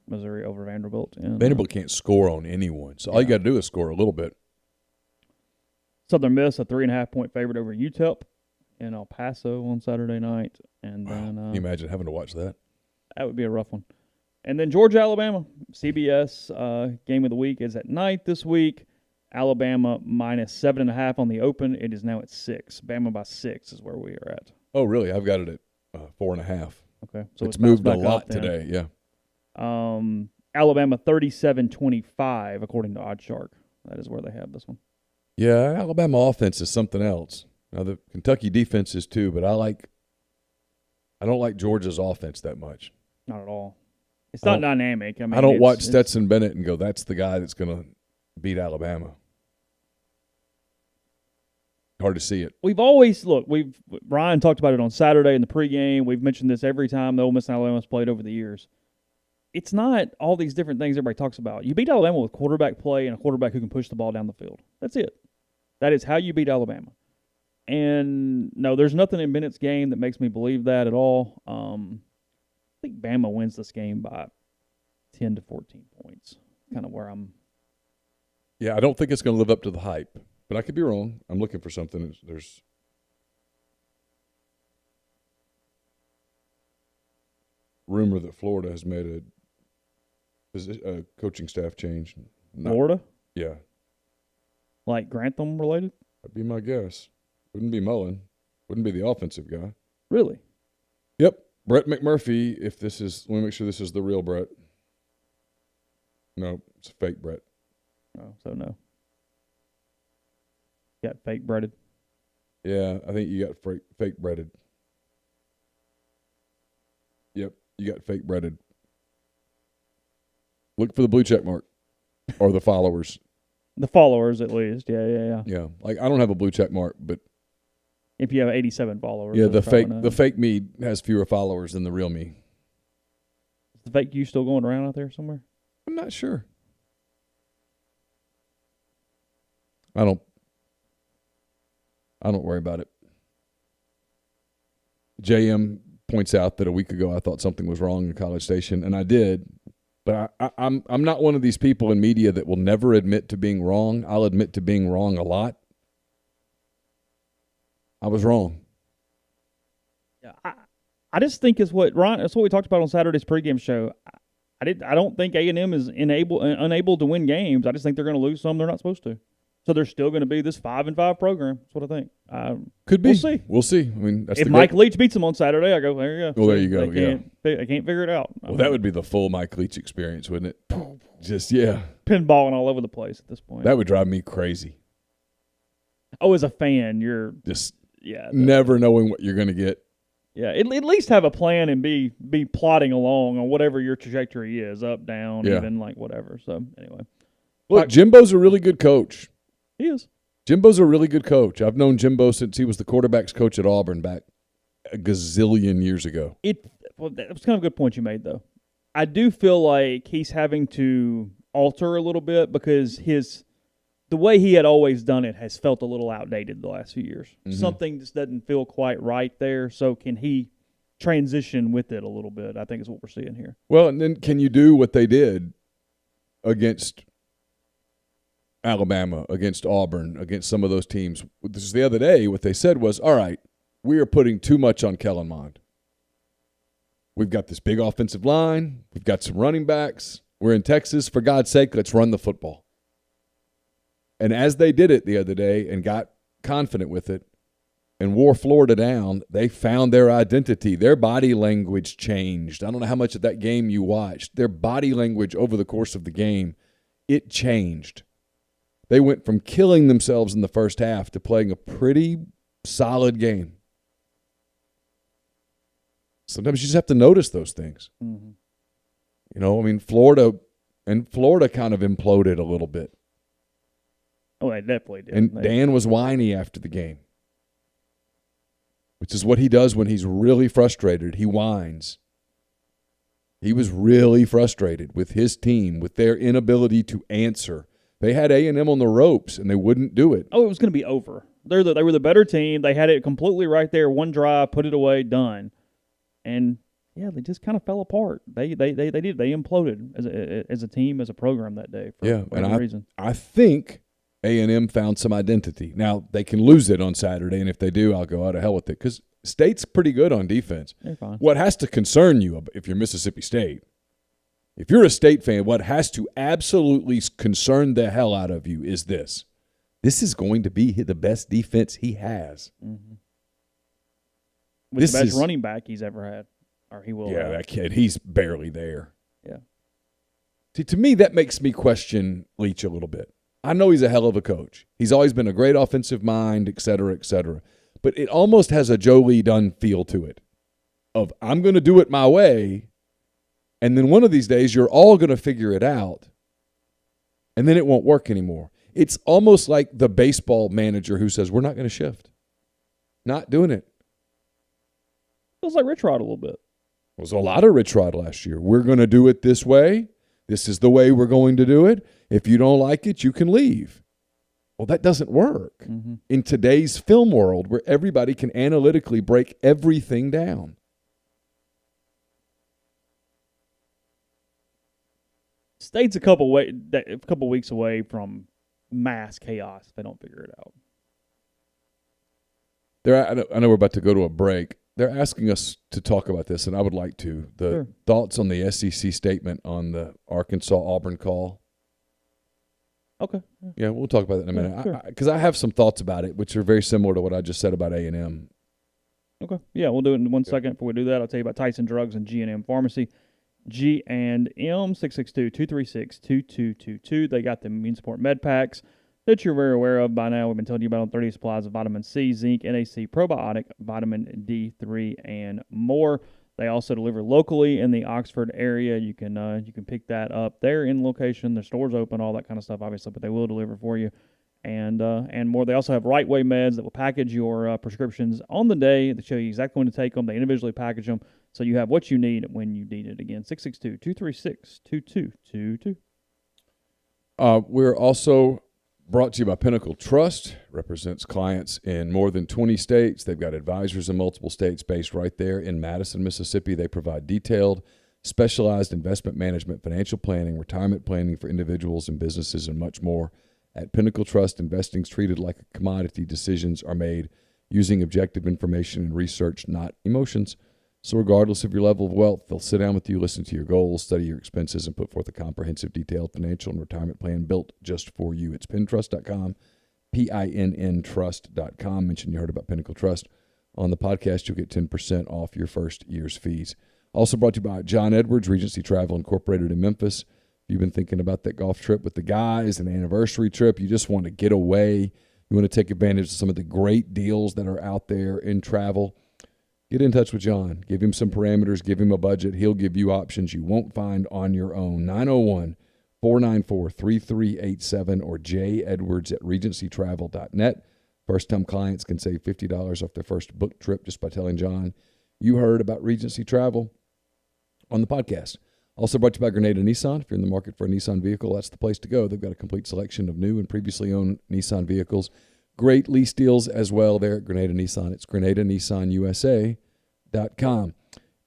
Missouri over Vanderbilt. And,
Vanderbilt can't score on anyone, so all you got to do is score a little bit.
Southern Miss, a 3.5-point favorite over UTEP in El Paso on Saturday night. And then
Can you imagine having to watch that?
That would be a rough one. And then Georgia, Alabama, CBS game of the week is at night this week. Alabama -7.5 on the open. It is now at 6. Bama by 6 is where we are at.
Oh, really? I've got it at 4.5.
Okay, so
it's moved a lot today. Yeah.
Alabama 37-25 according to OddsShark. That is where they have this one.
Yeah, Alabama offense is something else. Now the Kentucky defense is too, but I don't like Georgia's offense that much.
Not at all. It's not dynamic. I mean,
I don't watch Stetson Bennett and go, that's the guy that's going to beat Alabama. Hard to see it.
Ryan talked about it on Saturday in the pregame. We've mentioned this every time the Ole Miss and Alabama's played over the years. It's not all these different things everybody talks about. You beat Alabama with quarterback play and a quarterback who can push the ball down the field. That's it. That is how you beat Alabama. And, no, there's nothing in Bennett's game that makes me believe that at all. I think Bama wins this game by 10 to 14 points. Kind of where I'm.
Yeah, I don't think it's going to live up to the hype, but I could be wrong. I'm looking for something. There's rumor that Florida has made a coaching staff change.
Florida?
Yeah.
Like Grantham related?
That'd be my guess. Wouldn't be Mullen. Wouldn't be the offensive guy.
Really?
Yep. Brett McMurphy, if this is, let me make sure this is the real Brett. No, it's a fake Brett.
Oh, so no. Got fake breaded.
Yeah, I think you got fake breaded. Yep, you got fake breaded. Look for the blue check mark or the followers.
The followers, at least. Yeah.
Yeah, like I don't have a blue check mark, but
if you have 87 followers.
Yeah, the fake me has fewer followers than the real me.
Is the fake you still going around out there somewhere?
I'm not sure. I don't worry about it. JM points out that a week ago I thought something was wrong in College Station, and I did. But I'm not one of these people in media that will never admit to being wrong. I'll admit to being wrong a lot. I was wrong.
Yeah, I just think it's what we talked about on Saturday's pregame show. I don't think A&M is unable to win games. I just think they're going to lose some they're not supposed to. So they're still going to be this 5-5 program. That's what I think.
Could be.
We'll see.
I mean, that's
if Mike Leach beats them on Saturday, I go, there you go.
Well, there you go.
They can't figure it out.
Well, that would be the full Mike Leach experience, wouldn't it? Just
pinballing all over the place at this point.
That would drive me crazy.
Oh, as a fan, you're
just never knowing what you're going to get.
Yeah, at least have a plan and be plodding along on whatever your trajectory is, up, down, even like whatever. So anyway,
look, Jimbo's a really good coach.
He is.
Jimbo's a really good coach. I've known Jimbo since he was the quarterback's coach at Auburn back a gazillion years ago.
Well, that was kind of a good point you made, though. I do feel like he's having to alter a little bit because the way he had always done it has felt a little outdated the last few years. Mm-hmm. Something just doesn't feel quite right there. So can he transition with it a little bit? I think is what we're seeing here.
Well, and then can you do what they did against Alabama, against Auburn, against some of those teams? This is the other day. What they said was, all right, we are putting too much on Kellen Mond. We've got this big offensive line. We've got some running backs. We're in Texas. For God's sake, let's run the football. And as they did it the other day and got confident with it and wore Florida down, they found their identity. Their body language changed. I don't know how much of that game you watched. Their body language over the course of the game, it changed. They went from killing themselves in the first half to playing a pretty solid game. Sometimes you just have to notice those things. Mm-hmm. You know, I mean, Florida kind of imploded a little bit.
Oh, they definitely did.
And Dan was whiny after the game, which is what he does when he's really frustrated. He whines. He was really frustrated with his team, with their inability to answer. They had A&M on the ropes, and they wouldn't do it.
Oh, it was going to be over. They were the better team. They had it completely right there. One drive, put it away, done. And, yeah, they just kind of fell apart. They did. They imploded as a team, as a program that day for whatever reason.
I think A&M found some identity. Now, they can lose it on Saturday, and if they do, I'll go out of hell with it because State's pretty good on defense.
They're fine.
What has to concern you if you're Mississippi State, if you're a State fan, what has to absolutely concern the hell out of you is this. This is going to be the best defense he has.
Mm-hmm. With the best running back he's ever had, or he will.
Yeah, that kid, he's barely there.
Yeah.
See, to me, that makes me question Leach a little bit. I know he's a hell of a coach. He's always been a great offensive mind, et cetera, et cetera. But it almost has a Joe Lee Dunn feel to it of I'm going to do it my way, and then one of these days you're all going to figure it out, and then it won't work anymore. It's almost like the baseball manager who says, we're not going to shift. Not doing it.
Feels like Rich Rod a little bit.
It was a lot of Rich Rod last year. We're going to do it this way. This is the way we're going to do it. If you don't like it, you can leave. Well, that doesn't work in today's film world where everybody can analytically break everything down.
State's a couple weeks away from mass chaos if they don't figure it out.
I know we're about to go to a break. They're asking us to talk about this, and I would like to. The thoughts on the SEC statement on the Arkansas-Auburn call.
Okay.
Yeah, we'll talk about that in a minute.
Yeah, sure.
Because I have some thoughts about it, which are very similar to what I just said about A&M.
Okay. Yeah, we'll do it in 1 second. Before we do that, I'll tell you about Tyson Drugs and G&M Pharmacy. G&M 662-236-2222. They got the immune support med packs that you're very aware of by now. We've been telling you about on 30 supplies of vitamin C, zinc, NAC, probiotic, vitamin D3, and more. They also deliver locally in the Oxford area. You can pick that up there in location. Their store's open, all that kind of stuff, obviously, but they will deliver for you. And more. They also have Right Way meds that will package your prescriptions on the day. They show you exactly when to take them. They individually package them, so you have what you need when you need it. Again, 662-236-2222.
We're also brought to you by Pinnacle Trust. Represents clients in more than 20 states. They've got advisors in multiple states based right there in Madison, Mississippi. They provide detailed, specialized investment management, financial planning, retirement planning for individuals and businesses, and much more. At Pinnacle Trust, investing is treated like a commodity. Decisions are made using objective information and research, not emotions. So regardless of your level of wealth, they'll sit down with you, listen to your goals, study your expenses, and put forth a comprehensive, detailed financial and retirement plan built just for you. It's pintrust.com, PINN trust.com. Mention you heard about Pinnacle Trust on the podcast. You'll get 10% off your first year's fees. Also brought to you by John Edwards, Regency Travel Incorporated in Memphis. You've been thinking about that golf trip with the guys, an anniversary trip. You just want to get away. You want to take advantage of some of the great deals that are out there in travel. Get in touch with John. Give him some parameters. Give him a budget. He'll give you options you won't find on your own. 901-494-3387 or jedwards@regencytravel.net. First-time clients can save $50 off their first book trip just by telling John you heard about Regency Travel on the podcast. Also brought to you by Grenada Nissan. If you're in the market for a Nissan vehicle, that's the place to go. They've got a complete selection of new and previously owned Nissan vehicles. Great lease deals as well there at Grenada Nissan. It's GrenadaNissanUSA.com.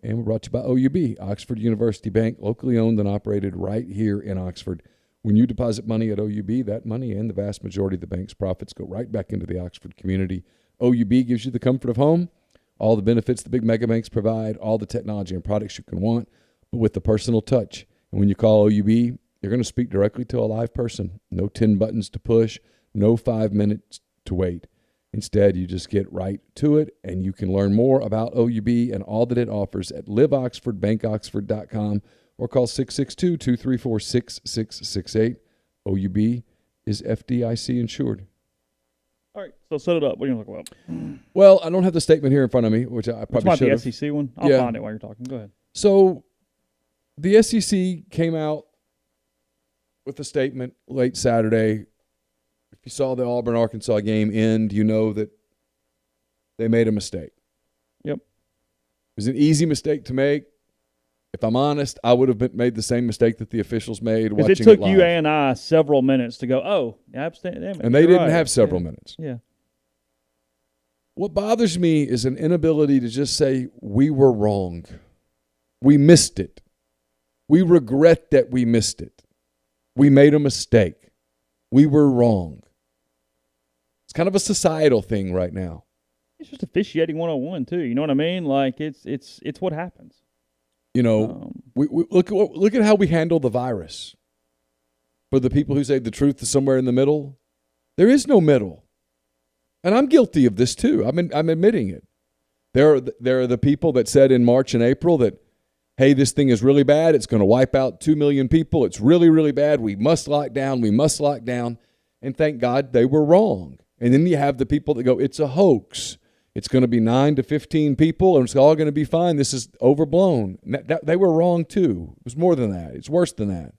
And we're brought to you by OUB, Oxford University Bank, locally owned and operated right here in Oxford. When you deposit money at OUB, that money and the vast majority of the bank's profits go right back into the Oxford community. OUB gives you the comfort of home, all the benefits the big mega banks provide, all the technology and products you can want, but with the personal touch. And when you call OUB, you're going to speak directly to a live person. No 10 buttons to push, no 5 minutes to wait. Instead, you just get right to it, and you can learn more about OUB and all that it offers at liveoxfordbankoxford.com or call 662-234-6668. OUB is FDIC insured.
All right, so set it up. What are you going to talk about?
Well, I don't have the statement here in front of me, which I probably should have.
The SEC one? I'll find it while you're talking. Go ahead.
So the SEC came out with a statement late Saturday. If you saw the Auburn-Arkansas game end, you know that they made a mistake.
Yep.
It was an easy mistake to make. If I'm honest, I would have made the same mistake that the officials made watching it live.
Because it took you and I several minutes to go, oh,
and they didn't have several minutes.
Yeah.
What bothers me is an inability to just say, we were wrong. We missed it. We regret that we missed it. We made a mistake. We were wrong. It's kind of a societal thing right now.
It's just officiating 101 too. You know what I mean? Like it's what happens.
You know, we look at how we handle the virus. For the people who say the truth is somewhere in the middle, there is no middle, and I'm guilty of this too. I'm admitting it. There are the people that said in March and April that, hey, this thing is really bad. It's going to wipe out 2 million people. It's really, really bad. We must lock down. We must lock down. And thank God they were wrong. And then you have the people that go, it's a hoax. It's going to be 9 to 15 people, and it's all going to be fine. This is overblown. They were wrong, too. It was more than that. It's worse than that.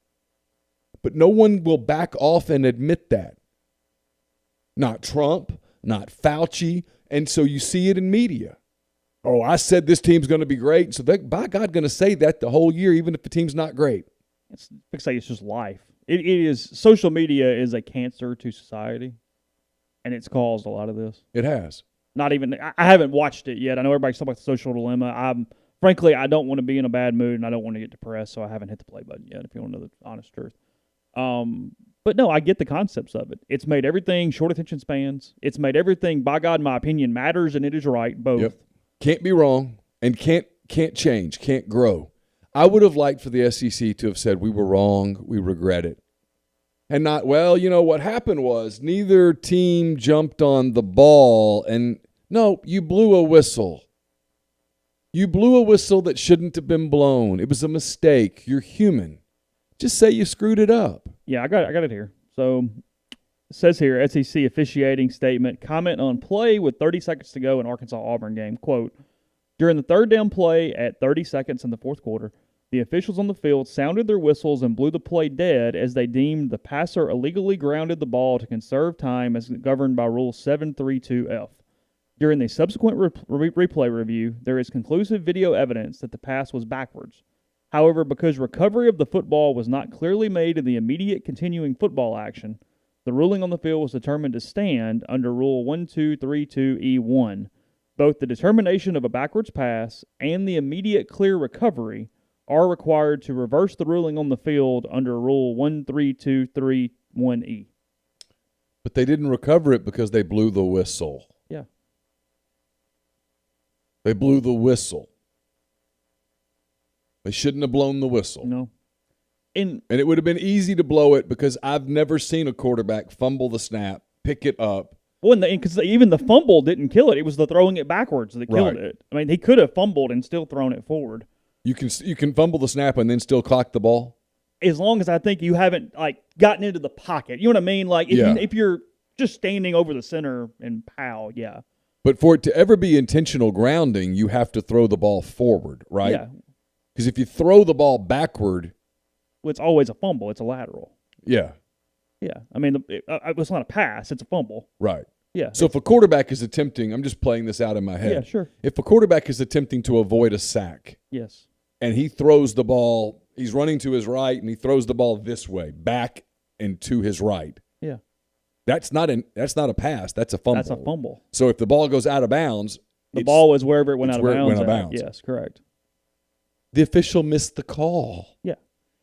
But no one will back off and admit that. Not Trump, not Fauci. And so you see it in media. Oh, I said this team's going to be great. So they're, by God, going to say that the whole year, even if the team's not great.
It's just life. It is. Social media is a cancer to society, and it's caused a lot of this.
It has.
Not even, I haven't watched it yet. I know everybody's talking about the social dilemma. Frankly, I don't want to be in a bad mood, and I don't want to get depressed, so I haven't hit the play button yet, if you want to know the honest truth. But no, I get the concepts of it. It's made everything short attention spans. It's made everything, by God, my opinion matters, and it is right, both.
Yep. Can't be wrong, and can't change, can't grow. I would have liked for the SEC to have said, we were wrong, we regret it. And not, well, what happened was neither team jumped on the ball. And no, you blew a whistle. You blew a whistle that shouldn't have been blown. It was a mistake. You're human. Just say you screwed it up.
Yeah, I got it here. So it says here, SEC officiating statement, comment on play with 30 seconds to go in Arkansas-Auburn game. Quote, during the third down play at 30 seconds in the fourth quarter, the officials on the field sounded their whistles and blew the play dead as they deemed the passer illegally grounded the ball to conserve time as governed by Rule 732F. During the subsequent replay review, there is conclusive video evidence that the pass was backwards. However, because recovery of the football was not clearly made in the immediate continuing football action, the ruling on the field was determined to stand under Rule 1232E1. Both the determination of a backwards pass and the immediate clear recovery are required to reverse the ruling on the field under Rule 13231E.
But they didn't recover it because they blew the whistle.
Yeah.
They blew the whistle. They shouldn't have blown the whistle.
No.
And it would have been easy to blow it because I've never seen a quarterback fumble the snap, pick it up.
Well, because even the fumble didn't kill it. It was the throwing it backwards that killed it. I mean, he could have fumbled and still thrown it forward.
You can fumble the snap and then still clock the ball?
As long as I think you haven't, gotten into the pocket. You know what I mean? Like, if you're just standing over the center and pow, yeah.
But for it to ever be intentional grounding, you have to throw the ball forward, right?
Yeah.
Because if you throw the ball backward.
Well, it's always a fumble. It's a lateral.
Yeah.
Yeah. I mean, it's not a pass. It's a fumble.
Right.
Yeah.
So if a quarterback is attempting, I'm just playing this out in my head.
Yeah, sure.
If a quarterback is attempting to avoid a sack.
Yes.
And he throws the ball, he's running to his right, and he throws the ball this way, back and to his right.
Yeah.
That's not a pass. That's a fumble.
That's a fumble.
So if the ball goes out of bounds,
the ball was wherever it went out of bounds.
It went out of bounds.
Yes, correct.
The official missed the call.
Yeah.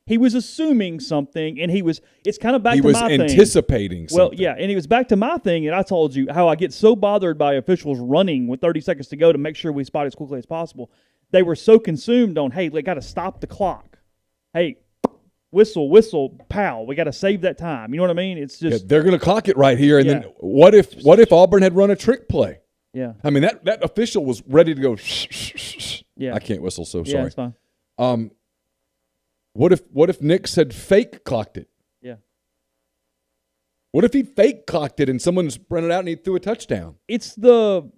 He was assuming something, and it's kind of back to my thing.
He was anticipating something.
Well, yeah, and it was back to my thing, and I told you how I get so bothered by officials running with 30 seconds to go to make sure we spot as quickly as possible. They were so consumed on, hey, we got to stop the clock. Hey, whistle, pow. We got to save that time. You know what I mean? It's just
they're going to clock it right here. And then what if Auburn had run a trick play?
Yeah.
I mean, that official was ready to go.
Yeah.
I can't whistle, so sorry.
Yeah, it's fine.
What if Nix had fake clocked it?
Yeah.
What if he fake clocked it and someone sprinted out and he threw a touchdown?
It's the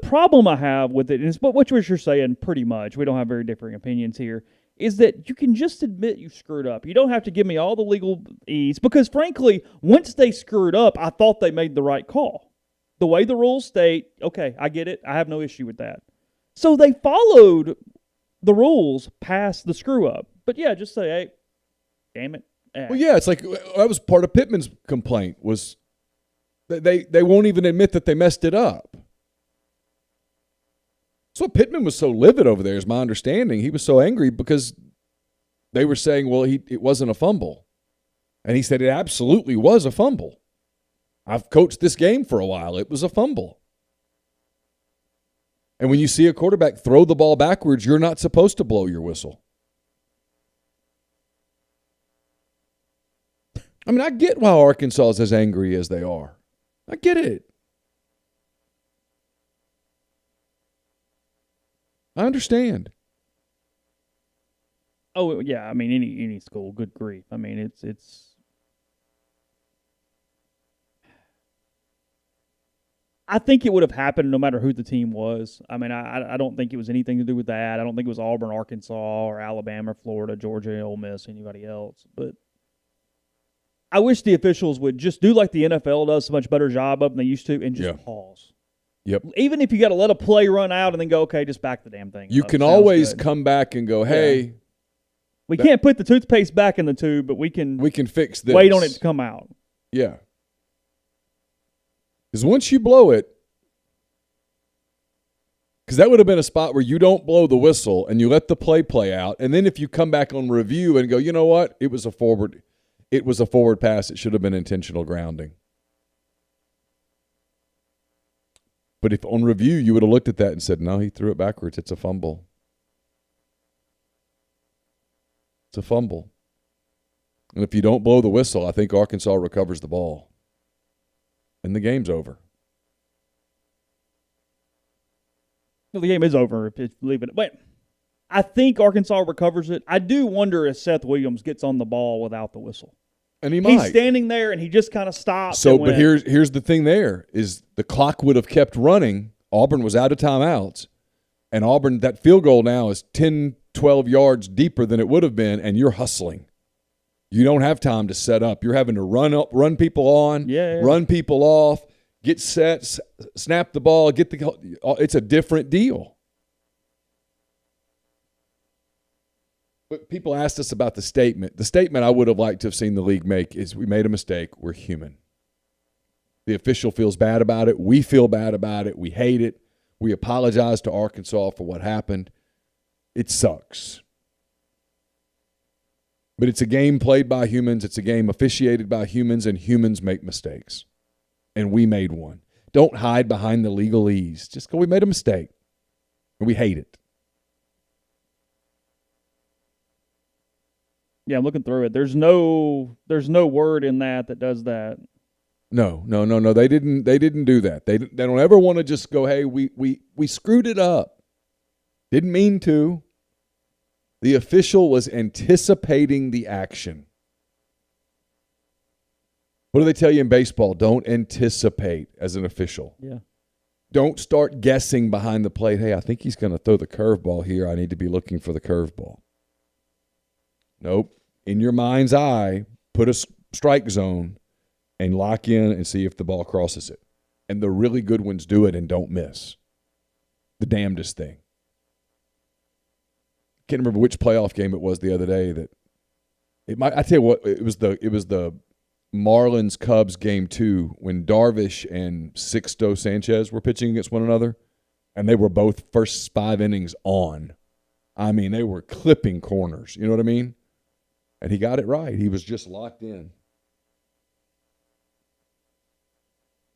problem I have with it, and it's what you're saying pretty much. We don't have very differing opinions here, is that you can just admit you screwed up. You don't have to give me all the legalese because, frankly, once they screwed up, I thought they made the right call. The way the rules state, okay, I get it. I have no issue with that. So they followed the rules past the screw-up. But, yeah, just say, hey, damn it.
Well, yeah, it's like that was part of Pittman's complaint was they won't even admit that they messed it up. So Pittman was so livid over there, is my understanding. He was so angry because they were saying, well, it wasn't a fumble. And he said it absolutely was a fumble. I've coached this game for a while. It was a fumble. And when you see a quarterback throw the ball backwards, you're not supposed to blow your whistle. I mean, I get why Arkansas is as angry as they are. I get it. I understand.
Oh, yeah, I mean, any school, good grief. I mean, it's I think it would have happened no matter who the team was. I mean, I don't think it was anything to do with that. I don't think it was Auburn, Arkansas, or Alabama, Florida, Georgia, Ole Miss, anybody else. But I wish the officials would just do like the NFL does, a much better job of than they used to, and just pause.
Yep.
Even if you got to let a play run out and then go, okay, just back the damn thing.
You can always come back and go, hey.
We can't put the toothpaste back in the tube, but we can
fix this.
Wait on it to come out.
Yeah. Because once you blow it, because that would have been a spot where you don't blow the whistle and you let the play out, and then if you come back on review and go, you know what, it was a forward pass. It should have been intentional grounding. But if on review you would have looked at that and said, no, he threw it backwards, it's a fumble. It's a fumble. And if you don't blow the whistle, I think Arkansas recovers the ball. And the game's over.
Well, the game is over if you leave it. But I think Arkansas recovers it. I do wonder if Seth Williams gets on the ball without the whistle.
And he might.
He's standing there, and he just kind of stops.
So, but here's the thing there is the clock would have kept running. Auburn was out of timeouts. And Auburn, that field goal now is 10, 12 yards deeper than it would have been, and you're hustling. You don't have time to set up. You're having to run people on, run people off, get set, snap the ball, it's a different deal. But people asked us about the statement. The statement I would have liked to have seen the league make is we made a mistake. We're human. The official feels bad about it. We feel bad about it. We hate it. We apologize to Arkansas for what happened. It sucks. But it's a game played by humans. It's a game officiated by humans, and humans make mistakes. And we made one. Don't hide behind the legalese. Just go, we made a mistake, and we hate it.
Yeah, I'm looking through it. There's no word in that does that.
No. They didn't do that. They don't ever want to just go, hey, we screwed it up. Didn't mean to. The official was anticipating the action. What do they tell you in baseball? Don't anticipate as an official.
Yeah.
Don't start guessing behind the plate. Hey, I think he's going to throw the curveball here. I need to be looking for the curveball. Nope. In your mind's eye, put a strike zone and lock in and see if the ball crosses it. And the really good ones do it and don't miss. The damnedest thing. Can't remember which playoff game it was the other day that it might. I tell you what, it was the Marlins Cubs game 2 when Darvish and Sixto Sanchez were pitching against one another, and they were both first 5 innings on. I mean, they were clipping corners. You know what I mean? And he got it right. He was just locked in.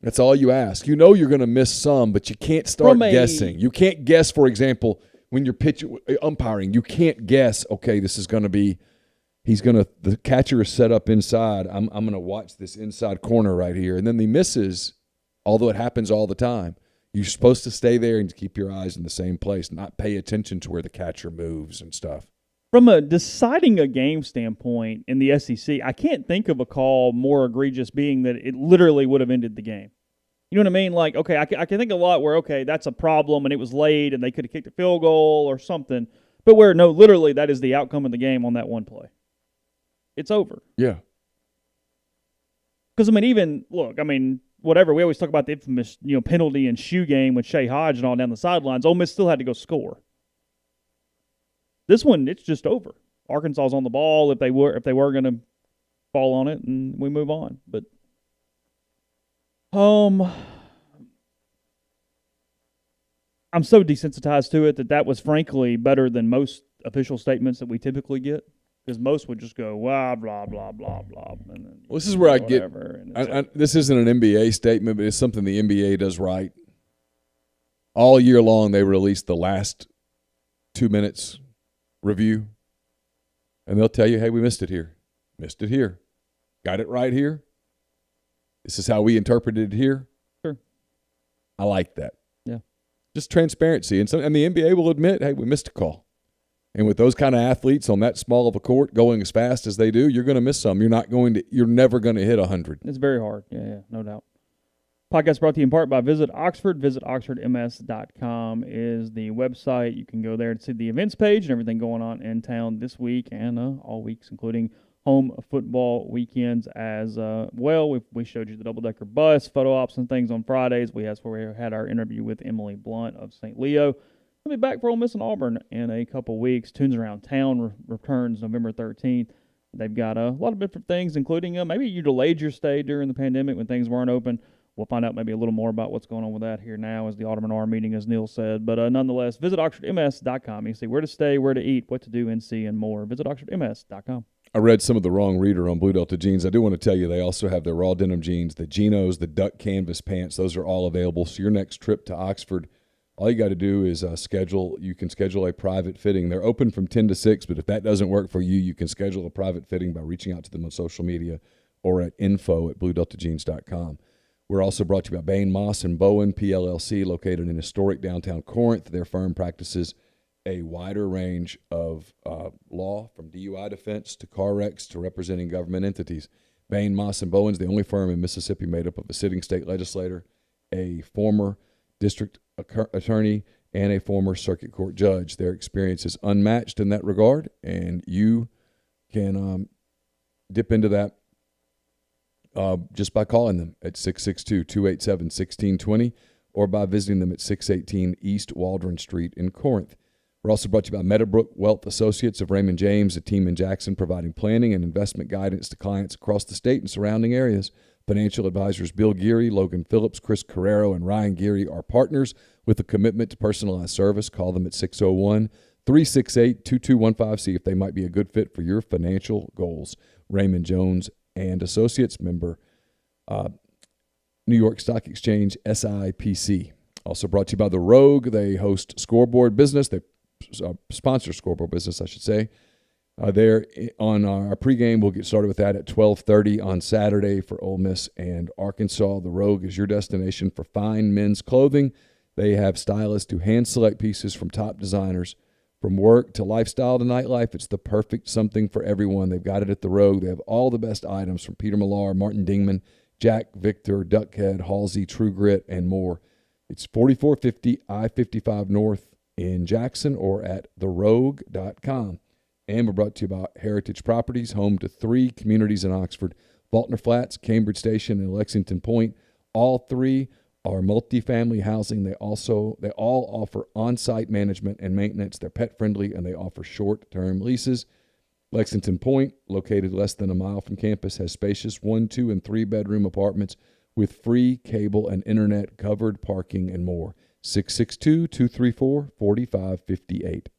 That's all you ask. You know you're going to miss some, but you can't start guessing. You can't guess, for example, when you're umpiring, you can't guess, okay, this is going to be, the catcher is set up inside. I'm going to watch this inside corner right here. And then he misses, although it happens all the time. You're supposed to stay there and keep your eyes in the same place, not pay attention to where the catcher moves and stuff.
From a deciding a game standpoint in the SEC, I can't think of a call more egregious being that it literally would have ended the game. You know what I mean? Like, okay, I can think a lot where, okay, that's a problem and it was late and they could have kicked a field goal or something. But where, no, literally that is the outcome of the game on that one play. It's over.
Yeah.
Because, whatever, we always talk about the infamous, penalty and shoe game with Shea Hodge and all down the sidelines. Ole Miss still had to go score. This one, it's just over. Arkansas's on the ball if they were going to fall on it, and we move on. But I'm so desensitized to it that was frankly better than most official statements that we typically get, because most would just go blah blah blah blah blah. And then,
this is where I get. This isn't an NBA statement, but it's something the NBA does right. All year long, they release the last 2 minutes review, and they'll tell you, hey, we missed it here, got it right here, this is how we interpreted it here.
Sure.
I like that.
Yeah,
just transparency, and the NBA will admit, hey, we missed a call. And with those kind of athletes on that small of a court going as fast as they do, you're going to miss some. You're never going to hit 100.
It's very hard. Yeah, no doubt. Podcast brought to you in part by Visit Oxford. Visit oxfordms.com is the website. You can go there to see the events page and everything going on in town this week and all weeks, including home football weekends as well. We showed you the double-decker bus, photo ops and things on Fridays. That's where we had our interview with Emily Blunt of St. Leo. We'll be back for Ole Miss and Auburn in a couple weeks. Tunes Around Town returns November 13th. They've got a lot of different things, including maybe you delayed your stay during the pandemic when things weren't open. We'll find out maybe a little more about what's going on with that here now as the Auburn R meeting, as Neal said. But nonetheless, visit oxfordms.com. You can see where to stay, where to eat, what to do, and see, and more. Visit oxfordms.com.
I read some of the wrong reader on Blue Delta jeans. I do want to tell you they also have their raw denim jeans, the Genos, the duck canvas pants. Those are all available. So your next trip to Oxford, All you got to do is you can schedule a private fitting. They're open from 10 to 6, but if that doesn't work for you, you can schedule a private fitting by reaching out to them on social media or at info@bluedeltajeans.com. We're also brought to you by Bain, Moss, and Bowen, PLLC, located in historic downtown Corinth. Their firm practices a wider range of law, from DUI defense to car wrecks to representing government entities. Bain, Moss, and Bowen is the only firm in Mississippi made up of a sitting state legislator, a former district attorney, and a former circuit court judge. Their experience is unmatched in that regard, and you can dip into that just by calling them at 662-287-1620 or by visiting them at 618 East Waldron Street in Corinth. We're also brought to you by Meadowbrook Wealth Associates of Raymond James, a team in Jackson providing planning and investment guidance to clients across the state and surrounding areas. Financial advisors Bill Geary, Logan Phillips, Chris Carrero, and Ryan Geary are partners with a commitment to personalized service. Call them at 601-368-2215. See if they might be a good fit for your financial goals. Raymond Jones and Associates, member New York Stock Exchange, SIPC. Also brought to you by The Rogue. They host Scoreboard Business. They sponsor Scoreboard Business, I should say. There on our pregame, we'll get started with that at 12:30 on Saturday for Ole Miss and Arkansas. The Rogue is your destination for fine men's clothing. They have stylists who hand-select pieces from top designers. From work to lifestyle to nightlife, it's the perfect something for everyone. They've got it at The Rogue. They have all the best items from Peter Millar, Martin Dingman, Jack Victor, Duckhead, Halsey, True Grit, and more. It's 4450 I-55 North in Jackson or at therogue.com. And we're brought to you by Heritage Properties, home to 3 communities in Oxford: Faulkner Flats, Cambridge Station, and Lexington Point. All 3 are multifamily housing. They all offer on-site management and maintenance. They're pet-friendly, and they offer short-term leases. Lexington Point, located less than a mile from campus, has spacious 1, 2, and 3-bedroom apartments with free cable and internet, covered parking, and more. 662-234-4558.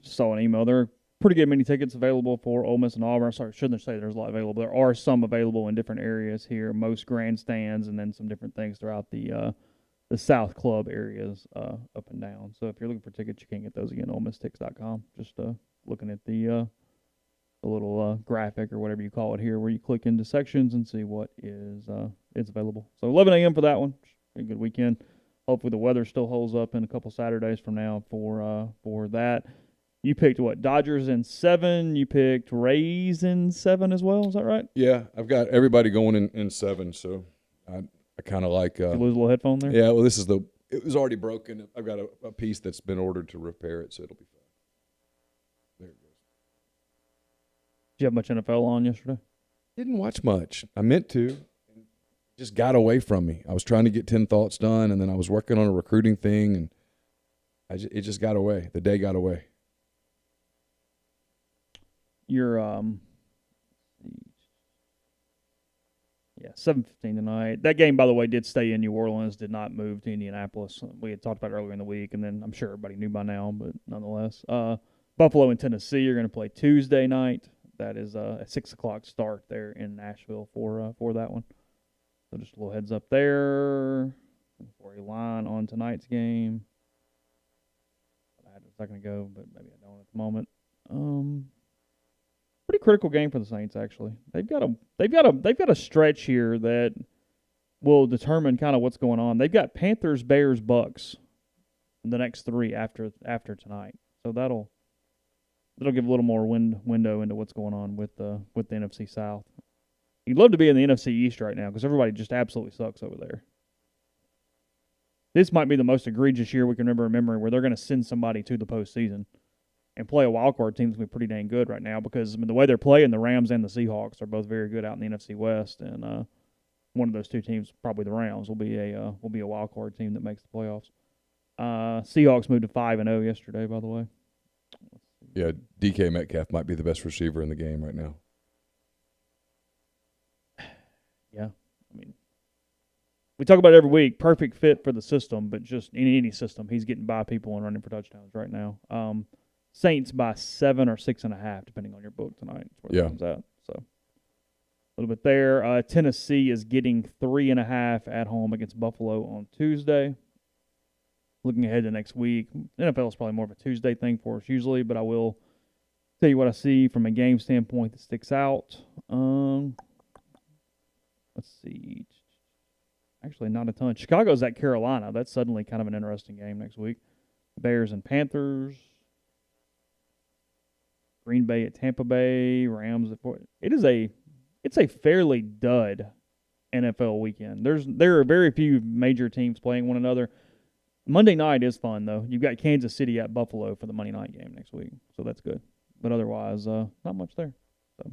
Just saw an email. There are pretty good many tickets available for Ole Miss and Auburn. Sorry, shouldn't say there's a lot available. There are some available in different areas here, most grandstands, and then some different things throughout the South Club areas up and down. So if you're looking for tickets, you can get those again, OleMissTix.com. Just looking at the little graphic or whatever you call it here, where you click into sections and see what is available. So 11 a.m. for that one. A good weekend. Hopefully the weather still holds up in a couple Saturdays from now for that. You picked what? Dodgers in 7. You picked Rays in 7 as well. Is that right?
Yeah, I've got everybody going in 7, so I kind of like.
Did you lose a little headphone there?
Yeah, well, it was already broken. I've got a piece that's been ordered to repair it, so it'll be fine. There it goes.
Did you have much NFL on yesterday?
Didn't watch much. I meant to. Just got away from me. I was trying to get 10 thoughts done, and then I was working on a recruiting thing, and it just got away. The day got away.
You're 7:15 tonight. That game, by the way, did stay in New Orleans, did not move to Indianapolis. We had talked about it earlier in the week, and then I'm sure everybody knew by now, but nonetheless. Buffalo and Tennessee are going to play Tuesday night. That is a 6 o'clock start there in Nashville for that one. So just a little heads up there for a line on tonight's game. I had a second ago, but maybe I don't at the moment. Pretty critical game for the Saints, actually. They've got a stretch here that will determine kind of what's going on. They've got Panthers, Bears, Bucks in the next 3 after tonight. So that'll give a little more window into what's going on with the NFC South. You'd love to be in the NFC East right now because everybody just absolutely sucks over there. This might be the most egregious year we can remember in memory where they're going to send somebody to the postseason and play a wild card team that's going to be pretty dang good right now because the way they're playing, the Rams and the Seahawks are both very good out in the NFC West, and one of those two teams, probably the Rams, will be a wild card team that makes the playoffs. Seahawks moved to 5-0 yesterday, by the way.
Yeah, DK Metcalf might be the best receiver in the game right now.
Yeah, I mean, we talk about it every week. Perfect fit for the system, but just in any system, he's getting by people and running for touchdowns right now. Saints by 7 or 6.5, depending on your book tonight. That's where it comes out. So a little bit there. Tennessee is getting 3.5 at home against Buffalo on Tuesday. Looking ahead to next week, NFL is probably more of a Tuesday thing for us usually, but I will tell you what I see from a game standpoint that sticks out. Let's see. Actually, not a ton. Chicago's at Carolina. That's suddenly kind of an interesting game next week. Bears and Panthers. Green Bay at Tampa Bay. Rams at Fort. It's a fairly dud NFL weekend. There are very few major teams playing one another. Monday night is fun though. You've got Kansas City at Buffalo for the Monday night game next week, so that's good. But otherwise, not much there. So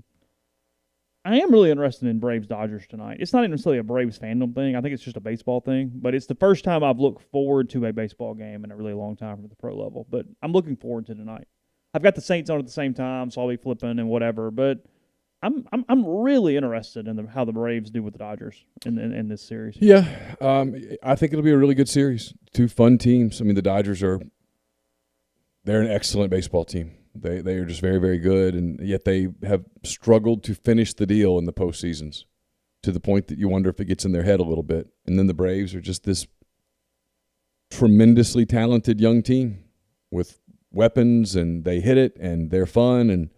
I am really interested in Braves-Dodgers tonight. It's not necessarily a Braves fandom thing. I think it's just a baseball thing. But it's the first time I've looked forward to a baseball game in a really long time from the pro level. But I'm looking forward to tonight. I've got the Saints on at the same time, so I'll be flipping and whatever. But I'm really interested in how the Braves do with the Dodgers in this series.
Yeah, I think it'll be a really good series. Two fun teams. I mean, the Dodgers they're an excellent baseball team. They are just very, very good, and yet they have struggled to finish the deal in the postseasons to the point that you wonder if it gets in their head a little bit. And then the Braves are just this tremendously talented young team with weapons, and they hit it, and they're fun, and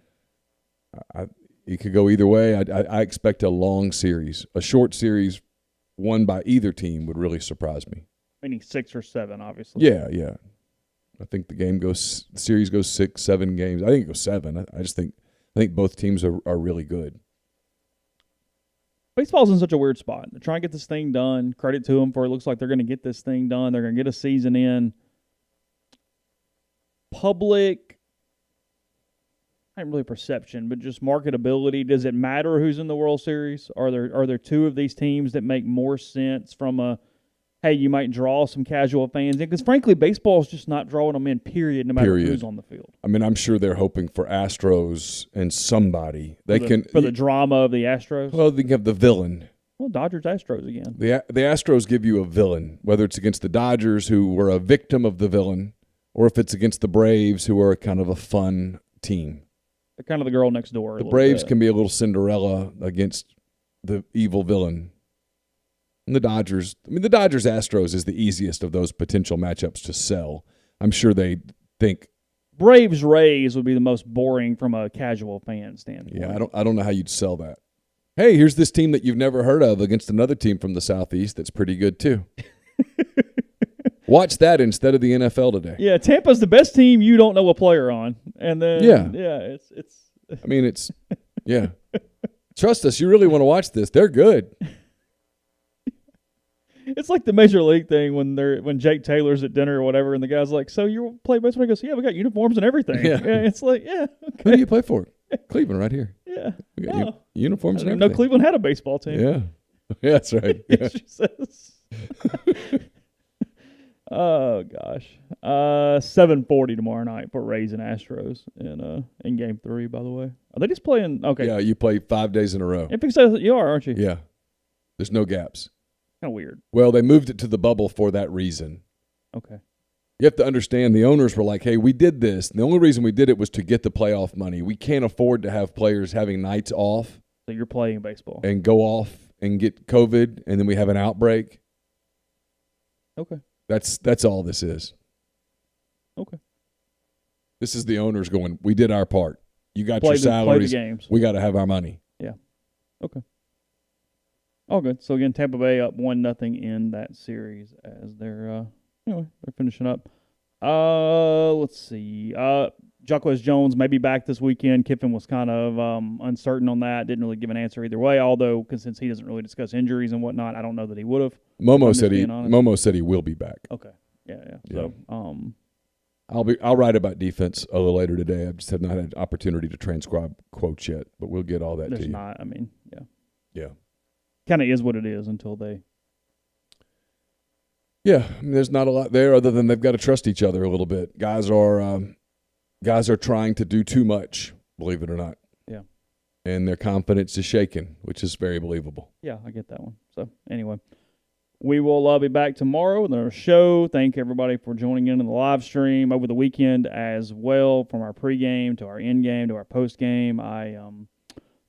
it could go either way. I expect a long series. A short series won by either team would really surprise me.
Meaning 6 or 7, obviously.
Yeah. I think the series goes 6, 7 games. I think it goes 7. I think both teams are really good.
Baseball's in such a weird spot. They're trying to get this thing done. Credit to them for it looks like they're going to get this thing done. They're going to get a season in. Public, not really perception, but just marketability. Does it matter who's in the World Series? Are there two of these teams that make more sense from a, hey, you might draw some casual fans in? Because, frankly, baseball is just not drawing them in, period, no matter who's on the field.
I mean, I'm sure they're hoping for Astros and somebody.
For the drama of the Astros?
Well, they can have the villain.
Well, Dodgers-Astros again.
The Astros give you a villain, whether it's against the Dodgers, who were a victim of the villain, or if it's against the Braves, who are kind of a fun team.
They're kind of the girl next door.
The Braves can be a little Cinderella against the evil villain. And the Dodgers-Astros is the easiest of those potential matchups to sell. I'm sure they think
Braves-Rays would be the most boring from a casual fan standpoint.
Yeah, I don't know how you'd sell that. Hey, here's this team that you've never heard of against another team from the Southeast that's pretty good too. Watch that instead of the NFL today.
Yeah, Tampa's the best team you don't know a player on, and then it's.
I mean, it's yeah. Trust us, you really want to watch this. They're good.
It's like the Major League thing when Jake Taylor's at dinner or whatever, and the guy's like, "So you play baseball?" He goes, "Yeah, we got uniforms and everything."
Yeah,
it's like, yeah. Okay.
Who do you play for? Cleveland, right here.
Yeah,
we got uniforms and everything.
No, Cleveland had a baseball team.
Yeah, that's right. Yeah.
She says. Oh gosh, 7:40 tomorrow night for Rays and Astros in Game 3. By the way, are they just playing? Okay,
yeah, you play 5 days in a row.
I think so. You are, aren't you?
Yeah, there's no gaps.
Kind of weird.
Well, they moved it to the bubble for that reason.
Okay.
You have to understand the owners were like, hey, we did this. And the only reason we did it was to get the playoff money. We can't afford to have players having nights off.
So you're playing baseball.
And go off and get COVID, and then we have an outbreak.
Okay.
That's all this is.
Okay.
This is the owners going, we did our part. You got your
Play
salaries.
the games.
We got to have our money.
Yeah. Okay. All good. So, again, Tampa Bay up 1-0 in that series as they're finishing up. Let's see. Jacquez Jones may be back this weekend. Kiffin was kind of uncertain on that. Didn't really give an answer either way, although since he doesn't really discuss injuries and whatnot, I don't know that he would have.
Momo said he will be back.
Okay. Yeah. So,
I'll write about defense a little later today. I just have not had an opportunity to transcribe quotes yet, but we'll get all that to you.
There's not. I mean, yeah.
Yeah.
Kind of is what it is until they.
Yeah, I mean, there's not a lot there other than they've got to trust each other a little bit. Guys are trying to do too much, believe it or not.
Yeah.
And their confidence is shaken, which is very believable.
Yeah, I get that one. So, anyway, we will be back tomorrow with our show. Thank everybody for joining in the live stream over the weekend as well, from our pregame to our endgame to our postgame. I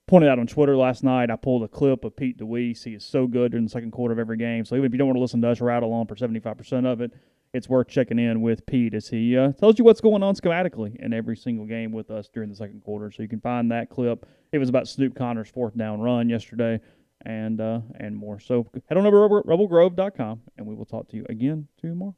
pointed out on Twitter last night, I pulled a clip of Pete DeWeese. He is so good during the second quarter of every game. So even if you don't want to listen to us rattle on for 75% of it, it's worth checking in with Pete as he tells you what's going on schematically in every single game with us during the second quarter. So you can find that clip. It was about Snoop Connor's 4th down run yesterday and more. So head on over to rebelgrove.com, and we will talk to you again tomorrow.